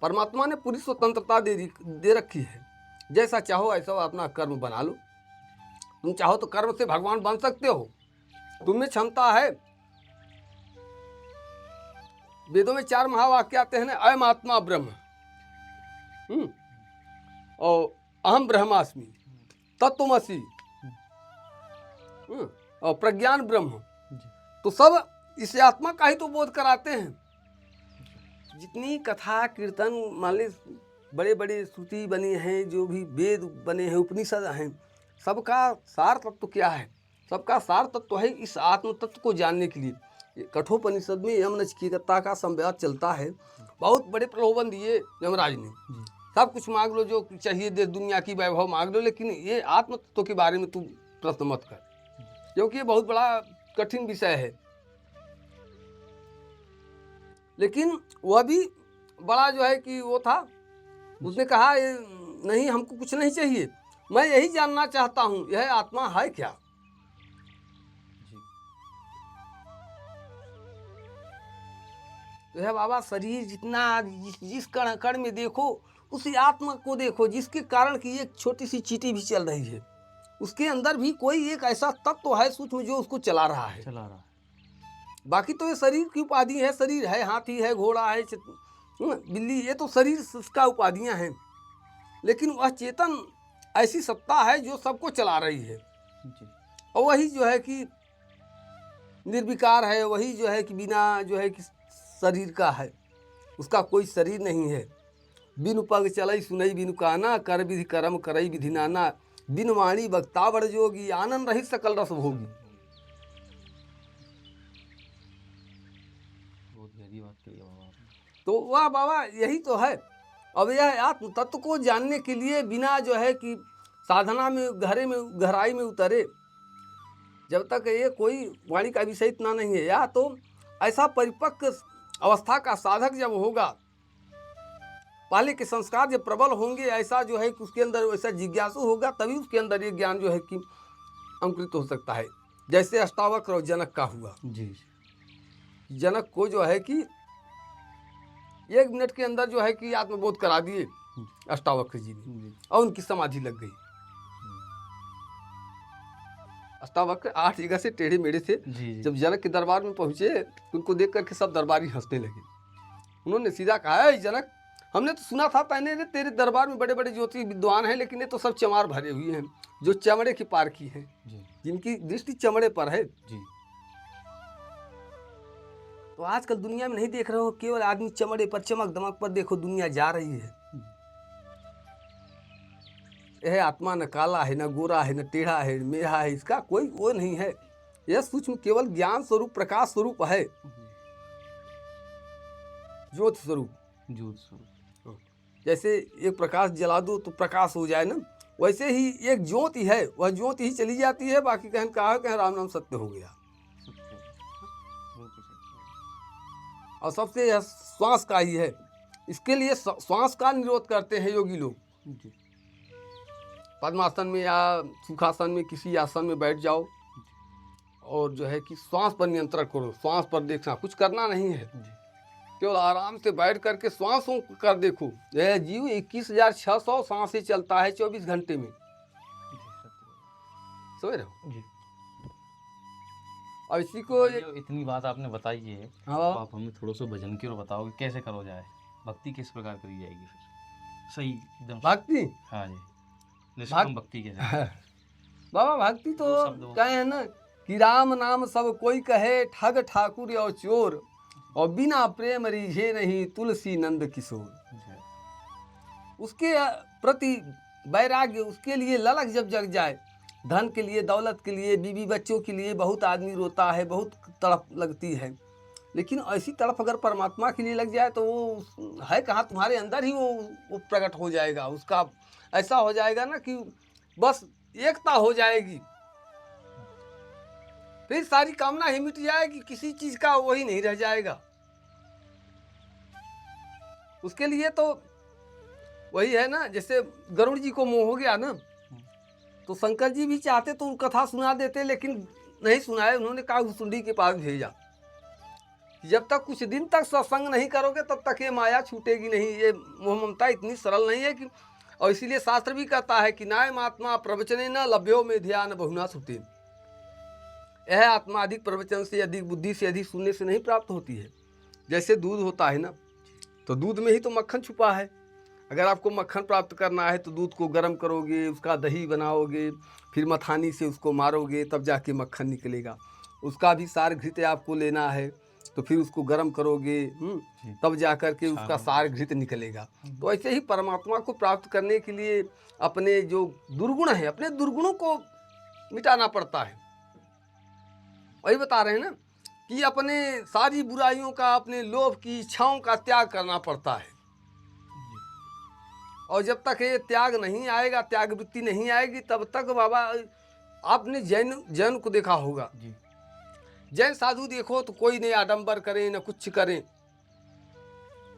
परमात्मा ने पूरी स्वतंत्रता दे रखी है, जैसा चाहो ऐसा अपना कर्म बना लो। तुम चाहो तो कर्म से भगवान बन सकते हो, तुम में क्षमता है। वेदों में 4 महावाक्य आते हैं ना, अयम आत्मा ब्रह्म, और अहम ब्रह्मास्मि, तत्त्वमसि, और प्रज्ञान ब्रह्म। तो सब इस आत्मा का ही तो बोध कराते हैं। जितनी कथा कीर्तन मान ली, बड़े बड़े श्रुति बनी हैं, जो भी वेद बने हैं, उपनिषद हैं, सबका सार तत्व क्या है? सबका सार तत्व है इस आत्म तत्व को जानने के लिए। कठोपनिषद में यम नचिकेता का संवाद चलता है। बहुत बड़े प्रलोभन दिए यमराज ने, सब कुछ मांग लो जो चाहिए, देश दुनिया की वैभव मांग लो, लेकिन ये आत्म तत्व के बारे में तू प्रश्न मत कर, क्योंकि ये बहुत बड़ा कठिन विषय है। लेकिन वह भी बड़ा जो है कि वो था, उसने कहा नहीं हमको कुछ नहीं चाहिए, मैं यही जानना चाहता हूँ यह आत्मा है क्या। तो है बाबा, शरीर जितना जिस कण कण में देखो उसी आत्मा को देखो, जिसके कारण की एक छोटी सी चींटी भी चल रही है, उसके अंदर भी कोई एक ऐसा तत्व है सूक्ष्म जो उसको चला रहा है। बाकी तो ये शरीर की उपाधि है, शरीर है, हाथी है, घोड़ा है, बिल्ली, ये तो शरीर का उपाधियां हैं। लेकिन वह चेतन ऐसी सत्ता है जो सबको चला रही है, और वही जो है कि निर्विकार है, वही जो है कि बिना जो है कि शरीर का है, उसका कोई शरीर नहीं है। बिनु पग चलई सुनई बिनु काना, कर विधि कर्म करई विधि नाना, बिन वाणी बक्ता बड़ जोगी, आनंद रहित सकल रस भोगी। बहुत गहरी बात कही बाबा। तो वह बाबा यही तो है। अब यह आत्म तत्व को जानने के लिए बिना जो है कि साधना में गहराई में उतरे, जब तक ये कोई वाणी का विषय इतना नहीं है, या तो ऐसा परिपक्व अवस्था का साधक जब होगा, पहले के संस्कार जब प्रबल होंगे, ऐसा जो है कि उसके अंदर वैसा जिज्ञासु होगा, तभी उसके अंदर ये ज्ञान जो है कि अंकुरित हो सकता है। जैसे अष्टावक्र और जनक का हुआ जी। जनक को जो है कि 1 मिनट के अंदर जो है कि आत्मबोध करा दिए अष्टावक्र जी ने, और उनकी समाधि लग गई। अष्टावक्र 8 जगह से टेढ़े मेढ़े थे। जब जनक के दरबार में पहुंचे, उनको देख करके सब दरबारी हंसने लगे। उन्होंने सीधा कहा, जनक हमने तो सुना था तेरे दरबार में बड़े बड़े ज्योतिष विद्वान हैं, लेकिन ये तो सब चमार भरे हुए हैं, जो चमड़े की पार की हैं, जिनकी दृष्टि चमड़े पर है। तो आजकल दुनिया में नहीं देख रहे हो, केवल आदमी चमड़े पर, चमक दमक पर देखो दुनिया जा रही है। यह आत्मा न काला है, न गोरा है, न टेढ़ा है, मेढ़ा है, इसका कोई वो नहीं है। यह सूक्ष्म केवल ज्ञान स्वरूप, प्रकाश स्वरूप है, ज्योति स्वरूप। ज्योत स्वरूप। जैसे एक प्रकाश जला दो तो प्रकाश हो जाए ना, वैसे ही एक ज्योति है, वह ज्योति ही चली जाती है, बाकी कहन कहा कह राम नाम सत्य हो गया। और सबसे यह श्वास का ही है। इसके लिए श्वास का निरोध करते हैं योगी लोग। जी। पद्मासन में या सुखासन में किसी आसन में बैठ जाओ और जो है कि श्वास पर नियंत्रण करो, श्वास पर देखना, कुछ करना नहीं है, केवल आराम से बैठ करके श्वासों कर देखो। यह जीव 21,600 सांसें चलता है 24 घंटे में, समझ रहे हो जी। और इसी को ये इतनी बात आपने बताई है, हाँ तो आप हमें थोड़ा सा भजन की ओर बताओ कि कैसे करो जाए, भक्ति किस प्रकार करी जाएगी फिर सही एकदम। भक्ति, हाँ जी, निष्काम भक्ति कैसे? बाबा भक्ति तो दो शब्द कहे हैं ना कि राम नाम सब कोई कहे, ठग ठाकुर और चोर, और बिना प्रेम रीझे नहीं तुलसी नंद किशोर। उसके प्रति वैराग्य, उसके लिए ललक जब जग जाए, धन के लिए, दौलत के लिए, बीवी बच्चों के लिए बहुत आदमी रोता है, बहुत तड़प लगती है, लेकिन ऐसी तड़प अगर परमात्मा के लिए लग जाए तो वो है कहाँ, तुम्हारे अंदर ही वो प्रकट हो जाएगा। उसका ऐसा हो जाएगा ना कि बस एकता हो जाएगी, फिर सारी कामना ही मिट जाएगी, किसी चीज का वही नहीं रह जाएगा। उसके लिए तो वही है ना, जैसे गरुड़ जी को मोह हो गया ना, तो शंकर जी भी चाहते तो कथा सुना देते, लेकिन नहीं सुनाए, उन्होंने कहा घुसुंडी के पास भेजा। जब तक कुछ दिन तक सत्संग नहीं करोगे तब तक ये माया छूटेगी नहीं। ये मोह ममता इतनी सरल नहीं है कि, और इसीलिए शास्त्र भी कहता है कि नायम आत्मा प्रवचने न लभ्यो में ध्यान बहुना सुते। यह आत्मा अधिक प्रवचन से, अधिक बुद्धि से, अधिक सुनने से नहीं प्राप्त होती है। जैसे दूध होता है ना, तो दूध में ही तो मक्खन छुपा है। अगर आपको मक्खन प्राप्त करना है तो दूध को गर्म करोगे, उसका दही बनाओगे, फिर मथानी से उसको मारोगे, तब जाके मक्खन निकलेगा। उसका भी सार घृत आपको लेना है, तो फिर उसको गर्म करोगे, तब जा कर के उसका सार घृत निकलेगा। तो ऐसे ही परमात्मा को प्राप्त करने के लिए अपने जो दुर्गुण है, अपने दुर्गुणों को मिटाना पड़ता है। वही बता रहे हैं ना कि अपने सारी बुराइयों का, अपने लोभ की इच्छाओं का त्याग करना पड़ता है। और जब तक ये त्याग नहीं आएगा, त्याग वृत्ति नहीं आएगी, तब तक बाबा, आपने जैन को देखा होगा जी। जैन साधु देखो तो कोई नहीं आडंबर करे, न कुछ करें,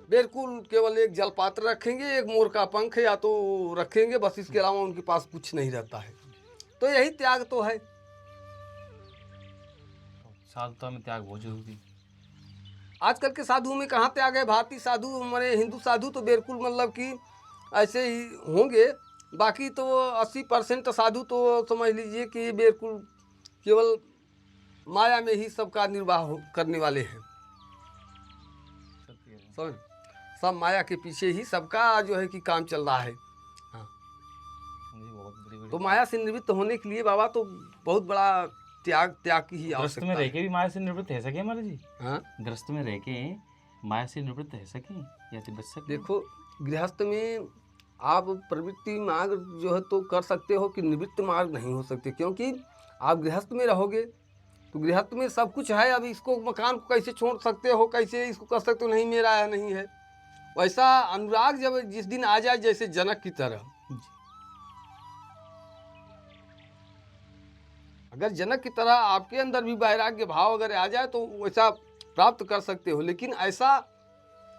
बिल्कुल केवल एक जलपात्र रखेंगे, एक मोर का पंख या तो रखेंगे, बस इसके अलावा उनके पास कुछ नहीं रहता है। तो यही त्याग तो है। साधुता में त्याग बहुत जरूरी। आजकल के साधुओं में कहाँ त्याग है? भारतीय साधु, हमारे हिंदू साधु तो बिल्कुल मतलब कि ऐसे ही होंगे, बाकी तो 80% साधु तो समझ लीजिए कि बिल्कुल केवल माया में ही सबका निर्वाह करने वाले हैं। समझ, सब माया के पीछे ही सबका जो है कि काम चल रहा है। हाँ, तो माया से निवृत्त होने के लिए बाबा तो बहुत बड़ा त्याग की ही आवश्यकता है। ग्रस्त में रह के भी माया से निवृत्त रह सके महाराज जी? हाँ, ग्रस्त में रह के माया से निवृत्त रह सके या तो बच सके? देखो, गृहस्थ में आप प्रवृत्ति मार्ग जो है तो कर सकते हो, कि निवृत्त मार्ग नहीं हो सकते, क्योंकि आप गृहस्थ में रहोगे तो गृहस्थ में सब कुछ है। अब इसको, मकान को कैसे छोड़ सकते हो, कैसे इसको कर सकते हो, नहीं मेरा है, नहीं है। वैसा अनुराग जब जिस दिन आ जाए, जैसे जनक की तरह, अगर जनक की तरह आपके अंदर भी वैराग्य भाव अगर आ जाए तो वैसा प्राप्त कर सकते हो, लेकिन ऐसा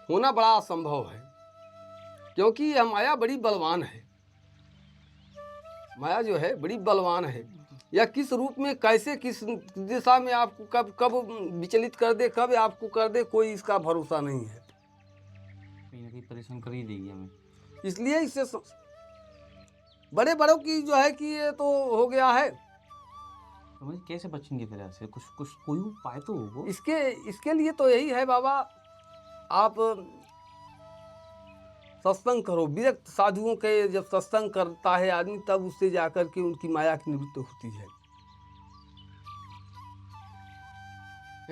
होना बड़ा असंभव है, क्योंकि यह माया बड़ी बलवान है। माया जो है बड़ी बलवान है, या किस रूप में, कैसे, किस दिशा में आपको कब विचलित कर दे, कब आपको कर दे, कोई इसका भरोसा नहीं है। कहीं ना कहीं परेशान कर ही देगी हमें। इसलिए इससे बड़े बड़ों की जो है कि ये तो हो गया है। तो मुझे कैसे बचेंगे फिर ऐसे? कुछ कोई उपाय तो हो? इसके लिए तो यही है बाबा, आप सत्संग करो। विरक्त साधुओं के जब सत्संग करता है आदमी, तब उससे जाकर के उनकी माया की निवृत्ति होती है।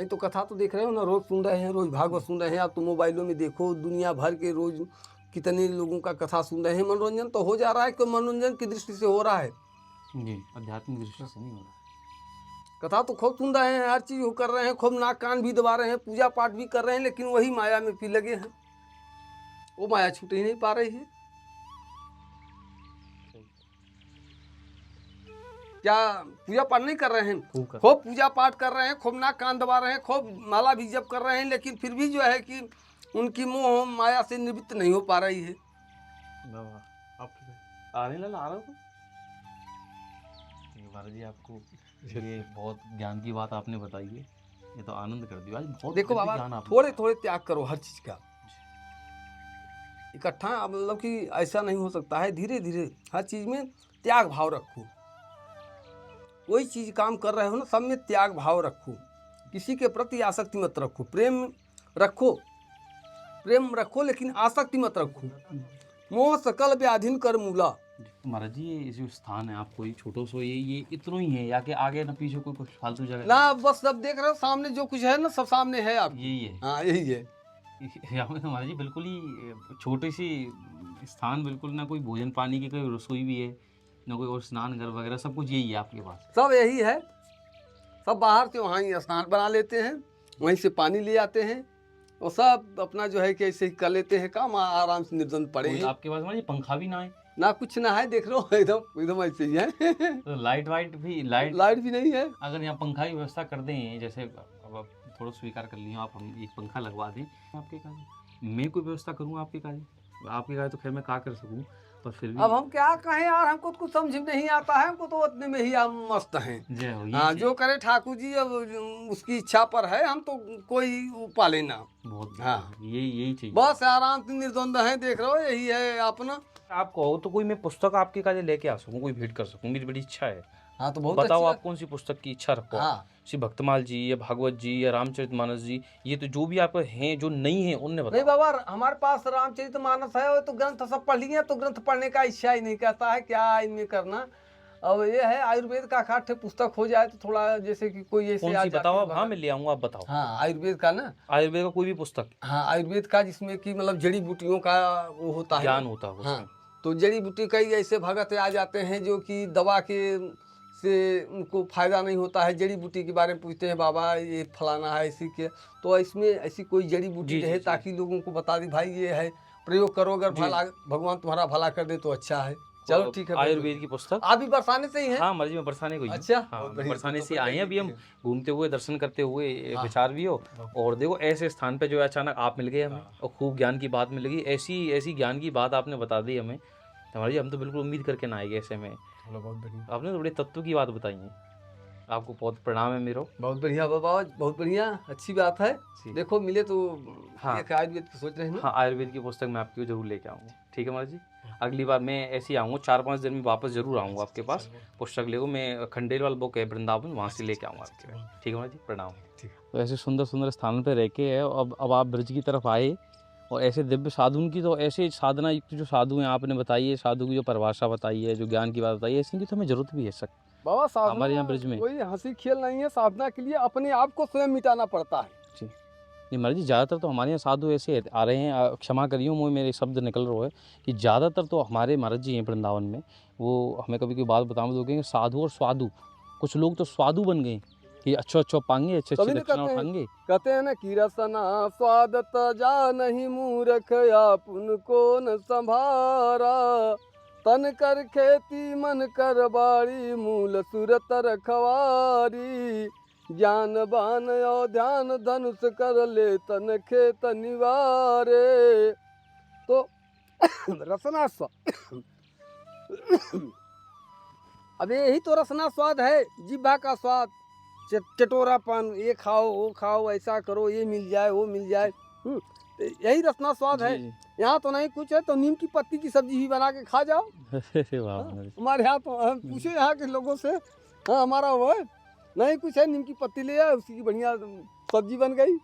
नहीं तो कथा तो देख रहे हो ना, रोज सुन रहे हैं, रोज भागवत सुन रहे हैं। आप तो मोबाइलों में देखो, दुनिया भर के रोज कितने लोगों का कथा सुन रहे हैं। मनोरंजन तो हो जा रहा है, कि मनोरंजन की दृष्टि से हो रहा है, जी, आध्यात्मिक दृष्टि से नहीं हो रहा कथा तो खूब सुन रहे हैं, हर चीज़ वो कर रहे हैं, खूब नाक कान भी दबा रहे हैं, पूजा पाठ भी कर रहे हैं, लेकिन वही माया में फिर लगे हैं, वो माया छूट ही नहीं पा रही है। क्या पूजा पाठ नहीं कर रहे हैं? खूब पूजा पाठ कर रहे हैं, खूब नाक कान दबा रहे हैं, खूब माला भी जप कर रहे हैं, लेकिन फिर भी जो है कि उनकी मोह माया से निवृत्त नहीं हो पा रही है। महाराज जी, आपको ये बहुत ज्ञान की बात आपने बताई है, ये तो आनंद कर दिया आज। बहुत देखो दिव्य बाबा, ज्ञान आपने थोड़े थोड़े त्याग करो हर चीज़ का, इकट्ठा मतलब कि ऐसा नहीं हो सकता है। धीरे धीरे हर चीज़ में त्याग भाव रखो। कोई चीज़ काम कर रहे हो ना, सब में त्याग भाव रखो। किसी के प्रति आसक्ति मत रखो, प्रेम रखो लेकिन आसक्ति मत रखो। मोह सकल व्याधिन कर मूला। महाराज जी, ये जो स्थान है आपको, ये छोटो सो ये इतना ही है, या कि आगे ना पीछे कोई कुछ फालतू जगह ना, बस सब देख रहे हो सामने जो कुछ है ना, सब सामने है आप। यही है? हाँ, यही है। यहाँ पे महाराज जी बिल्कुल ही छोटी सी स्थान, बिल्कुल ना कोई भोजन पानी की कोई रसोई भी है, ना कोई और स्नान घर वगैरह, सब कुछ यही है आपके पास? सब यही है। सब बाहर से वहाँ ही स्नान बना लेते हैं, वहीं से पानी ले आते हैं, और सब अपना जो है कि ऐसे ही कर लेते हैं काम, आराम से निर्द्वंद पड़े हैं। आपके पास महाराज जी पंखा भी ना है? ना, कुछ ना है, देख लो एकदम ऐसे ही है। तो लाइट भी नहीं है। अगर यहाँ पंखा की व्यवस्था कर दें, जैसे अब आप थोड़ा स्वीकार कर लिया आप, हम एक पंखा लगवा दें आपके काज, मैं कोई व्यवस्था करूँ आपके काज? आपके काज तो खैर मैं क्या कर सकूँ, पर फिर भी अब हम क्या कहें यार, हमको तो कुछ समझ में नहीं आता है, हमको तो उतने में ही हम मस्त हैं। जय हो। हाँ, जो करे ठाकुर जी, अब उसकी इच्छा पर है, हम तो कोई पाले ना। बहुत, हाँ, यही चाहिए, बस आराम से निर्द्वंद है, देख रहे हो, यही है अपना। आप कहो तो कोई मैं पुस्तक आपके काज लेके आ सकूँ, कोई भेंट कर सकूँ, मेरी बड़ी इच्छा है। हाँ, तो बहुत बताओ अच्छी आप कौन सी पुस्तक की इच्छा रखो? हाँ, श्री भक्तमाल जी या भागवत जी या रामचरितमानस जी, ये तो जो भी आप हैं, जो नहीं है उनने बताओ। नहीं बाबा, हमारे पास रामचरितमानस है, वो तो ग्रंथ सब पढ़ लिए, तो ग्रंथ पढ़ने का इच्छा ही नहीं कहता है, क्या इनमें करना। अब ये है आयुर्वेद का खाठ पुस्तक हो जाए तो थोड़ा, जैसे कि कोई ऐसे कौन सी बताओ आप? हाँ, मैं ले आऊंगा, आप बताओ। हाँ, आयुर्वेद का ना, आयुर्वेद का कोई भी पुस्तक? हाँ, आयुर्वेद का, जिसमें कि मतलब जड़ी बूटियों का वो होता है, ज्ञान होता है। हाँ, तो जड़ी बूटी कई ऐसे भगत आ जाते हैं जो कि दवा के से उनको फायदा नहीं होता है, जड़ी बूटी के बारे में पूछते हैं, बाबा ये फलाना है इसी के, तो इसमें ऐसी कोई जड़ी बूटी रहे ताकि लोगों को बता दी, भाई ये है, प्रयोग करो, अगर भला भगवान तुम्हारा भला कर दे तो अच्छा है। चलो ठीक है। आयुर्वेद की पुस्तक आप भी बरसाने से ही हैं? हाँ मर्जी में बरसाने को ही। अच्छा, हाँ, बरसाने से आए हैं अभी हम, घूमते हुए, दर्शन करते हुए, विचार भी हो, और देखो ऐसे स्थान पे जो है अचानक आप मिल गए हमें, और खूब ज्ञान की बात मिल गई, ऐसी ज्ञान की बात आपने बता दी हमें, हमारी हम तो बिल्कुल उम्मीद करके ना आएंगे ऐसे में। बहुत बढ़िया, आपने तो बड़े तत्व की बात बताई है, आपको बहुत प्रणाम है मेरा। बहुत बढ़िया बाबा, बहुत बढ़िया, अच्छी बात है। देखो मिले तो हाँ, एक आयुर्वेद की सोच रहे हैं। हाँ, आयुर्वेद की पुस्तक मैं आपकी जरूर लेके आऊँगा। ठीक है महाराज जी, अगली बार मैं ऐसे ही आऊँगा, 4-5 दिन में वापस जरूर आऊँगा आपके पास, पुस्तक लेको मैं खंडेलवाल बुक है वृंदावन, वहाँ से लेके आऊँगा आपके पास। ठीक है महाराज जी, प्रणाम। तो ऐसे सुंदर सुंदर स्थानों पर रह के अब आप ब्रज की तरफ आए, और ऐसे दिव्य साधु की, तो ऐसे साधना युक्त जो साधु हैं आपने बताई है, साधु की जो परिभाषा बताई है, जो ज्ञान की बात बताई है, इसकी तो हमें जरूरत भी है सक बाबा। साधना हमारे यहाँ ब्रज में कोई हंसी खेल नहीं है, साधना के लिए अपने आप को स्वयं मिटाना पड़ता है। जी नहीं महाराज जी, ज़्यादातर तो हमारे यहाँ साधु ऐसे आ रहे हैं, क्षमा करियो मुझे मेरे शब्द निकल रहे हैं, कि ज़्यादातर तो हमारे महाराज जी हैं वृंदावन में, वो हमें कभी कोई बात बताओ तो कहेंगे साधु और स्वादु, कुछ लोग तो स्वादु बन गए कि अच्छा पाएंगे, अच्छे दक्षिणा उठाएंगे। कहते हैं ना कि रसना स्वादत जा नहीं मूर्ख, आपुन को न संभारा, तन कर खेती मन कर बाड़ी, मूल सुरत रखवारी, ज्ञान बान और ध्यान धनुष कर ले, तन खेत निवारे। तो रसना स्वाद, अब यही तो रसना स्वाद है, जिह्वा का स्वाद, चटोरापन, ये खाओ वो खाओ, ऐसा करो, ये मिल जाए वो मिल जाए, यही रसना स्वाद है। यहाँ तो नहीं कुछ है, तो नीम की पत्ती की सब्जी भी बना के खा जाओ। हमारे यहाँ तो पूछो यहाँ के लोगों से, हाँ हमारा वो है, नहीं कुछ है, नीम की पत्ती ले आए, उसकी बढ़िया सब्जी बन गई,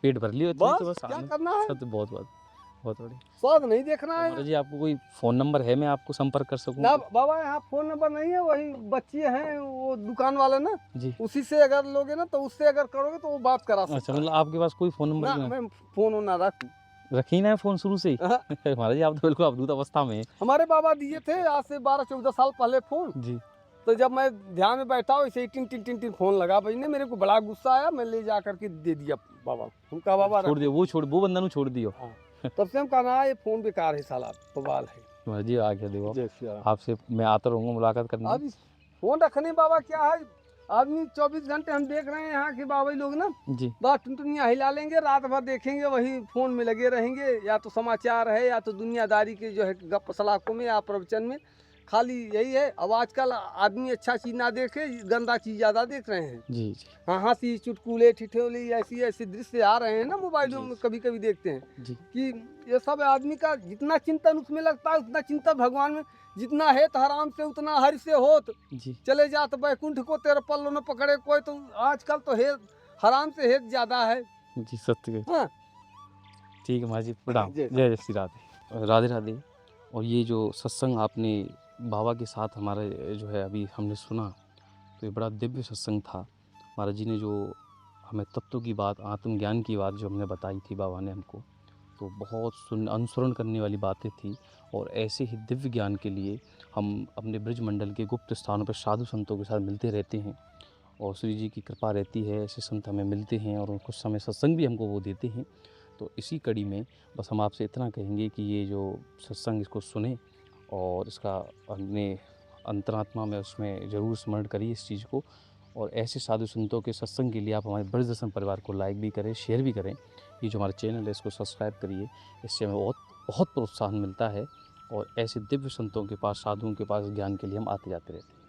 पेट भर लियो, बस क्या करना है। सब तो बहुत बहुत बढ़िया। स्वाद नहीं देखना है महाराज जी आपको कोई फ़ोन नंबर है, मैं आपको संपर्क कर सकूँ? ना बाबा। यहाँ फोन नंबर नहीं है, वही बच्चे हैं वो दुकान वाले ना, जी। उसी से अगर लोगे ना तो उससे अगर करोगे तो वो बात करा अच्छा, सकता मतलब आपके पास कोई फ़ोन है। नंबर ना नहीं है? मैं फोन ना रख। रखी ना है फ़ोन शुरू से ही? हाँ, महाराज जी आप तो बिल्कुल अवधूत अवस्था में हैं। हमारे बाबा दिए थे आज से 12-14 साल पहले फोन। जी। तो जब मैं ध्यान में बैठा हूँ, ऐसे ही टिन टिन टिन टिन फोन लगा बजने, मेरे को बड़ा गुस्सा आया, मैं ले जा करके दे दिया बाबा। उनका बाबा छोड़ दियो, वो बंदा नु छोड़ दियो। हाँ। तब से हम कहना ये फोन बेकार है साला, बवाल है। महाराज जी आ गया देखो, जय श्री राम। आपसे मैं आता रहूँगा मुलाकात करने। अब इस फोन रखने बाबा क्या है, आदमी 24 घंटे हम देख रहे हैं यहाँ के बाबा लोग ना, जी। बस टुनटुनियाँ हिला लेंगे, रात भर देखेंगे, वही फोन में लगे रहेंगे, या तो समाचार है या तो दुनियादारी के जो है गप सलाखों में या प्रवचन में, खाली यही है। अब आजकल आदमी अच्छा चीज ना देखे, गंदा चीज ज्यादा देख रहे हैं। जी, जी। हाँ, हंसी चुटकुले ठिठोली ऐसी ऐसी दृश्य आ रहे हैं ना मोबाइलों में, कभी कभी देखते हैं जी। कि ये सब आदमी का जितना चिंतन उसमें लगता है उतना चिंतन भगवान में, जितना है तो हराम से उतना हरि से होत, जी। चले जात बैकुंठ को तेरे पल्लों में पकड़े कोई। तो आजकल तो है हराम से हेत ज्यादा है। जी, सत्य है। हाँ, ठीक है महाराज जी, प्रणाम। जय जय जय श्री राधे। राधे राधे। और ये जो सत्संग आपने बाबा के साथ हमारे जो है अभी हमने सुना, तो ये बड़ा दिव्य सत्संग था। महाराज जी ने जो हमें तत्व की बात, आत्मज्ञान की बात जो हमने बताई थी बाबा ने हमको, तो बहुत अनुसरण करने वाली बातें थी। और ऐसे ही दिव्य ज्ञान के लिए हम अपने ब्रज मंडल के गुप्त स्थानों पर साधु संतों के साथ मिलते रहते हैं, और श्री जी की कृपा रहती है, ऐसे संत हमें मिलते हैं और कुछ समय सत्संग भी हमको वो देते हैं। तो इसी कड़ी में बस हम आपसे इतना कहेंगे कि ये जो सत्संग इसको सुने और इसका अपने अंतरात्मा में उसमें ज़रूर स्मरण करिए इस चीज़ को। और ऐसे साधु संतों के सत्संग के लिए आप हमारे ब्रज दर्शन परिवार को लाइक भी करें, शेयर भी करें। ये जो हमारा चैनल है इसको सब्सक्राइब करिए, इससे हमें बहुत बहुत प्रोत्साहन मिलता है। और ऐसे दिव्य संतों के पास, साधुओं के पास ज्ञान के लिए हम आते जाते रहते हैं।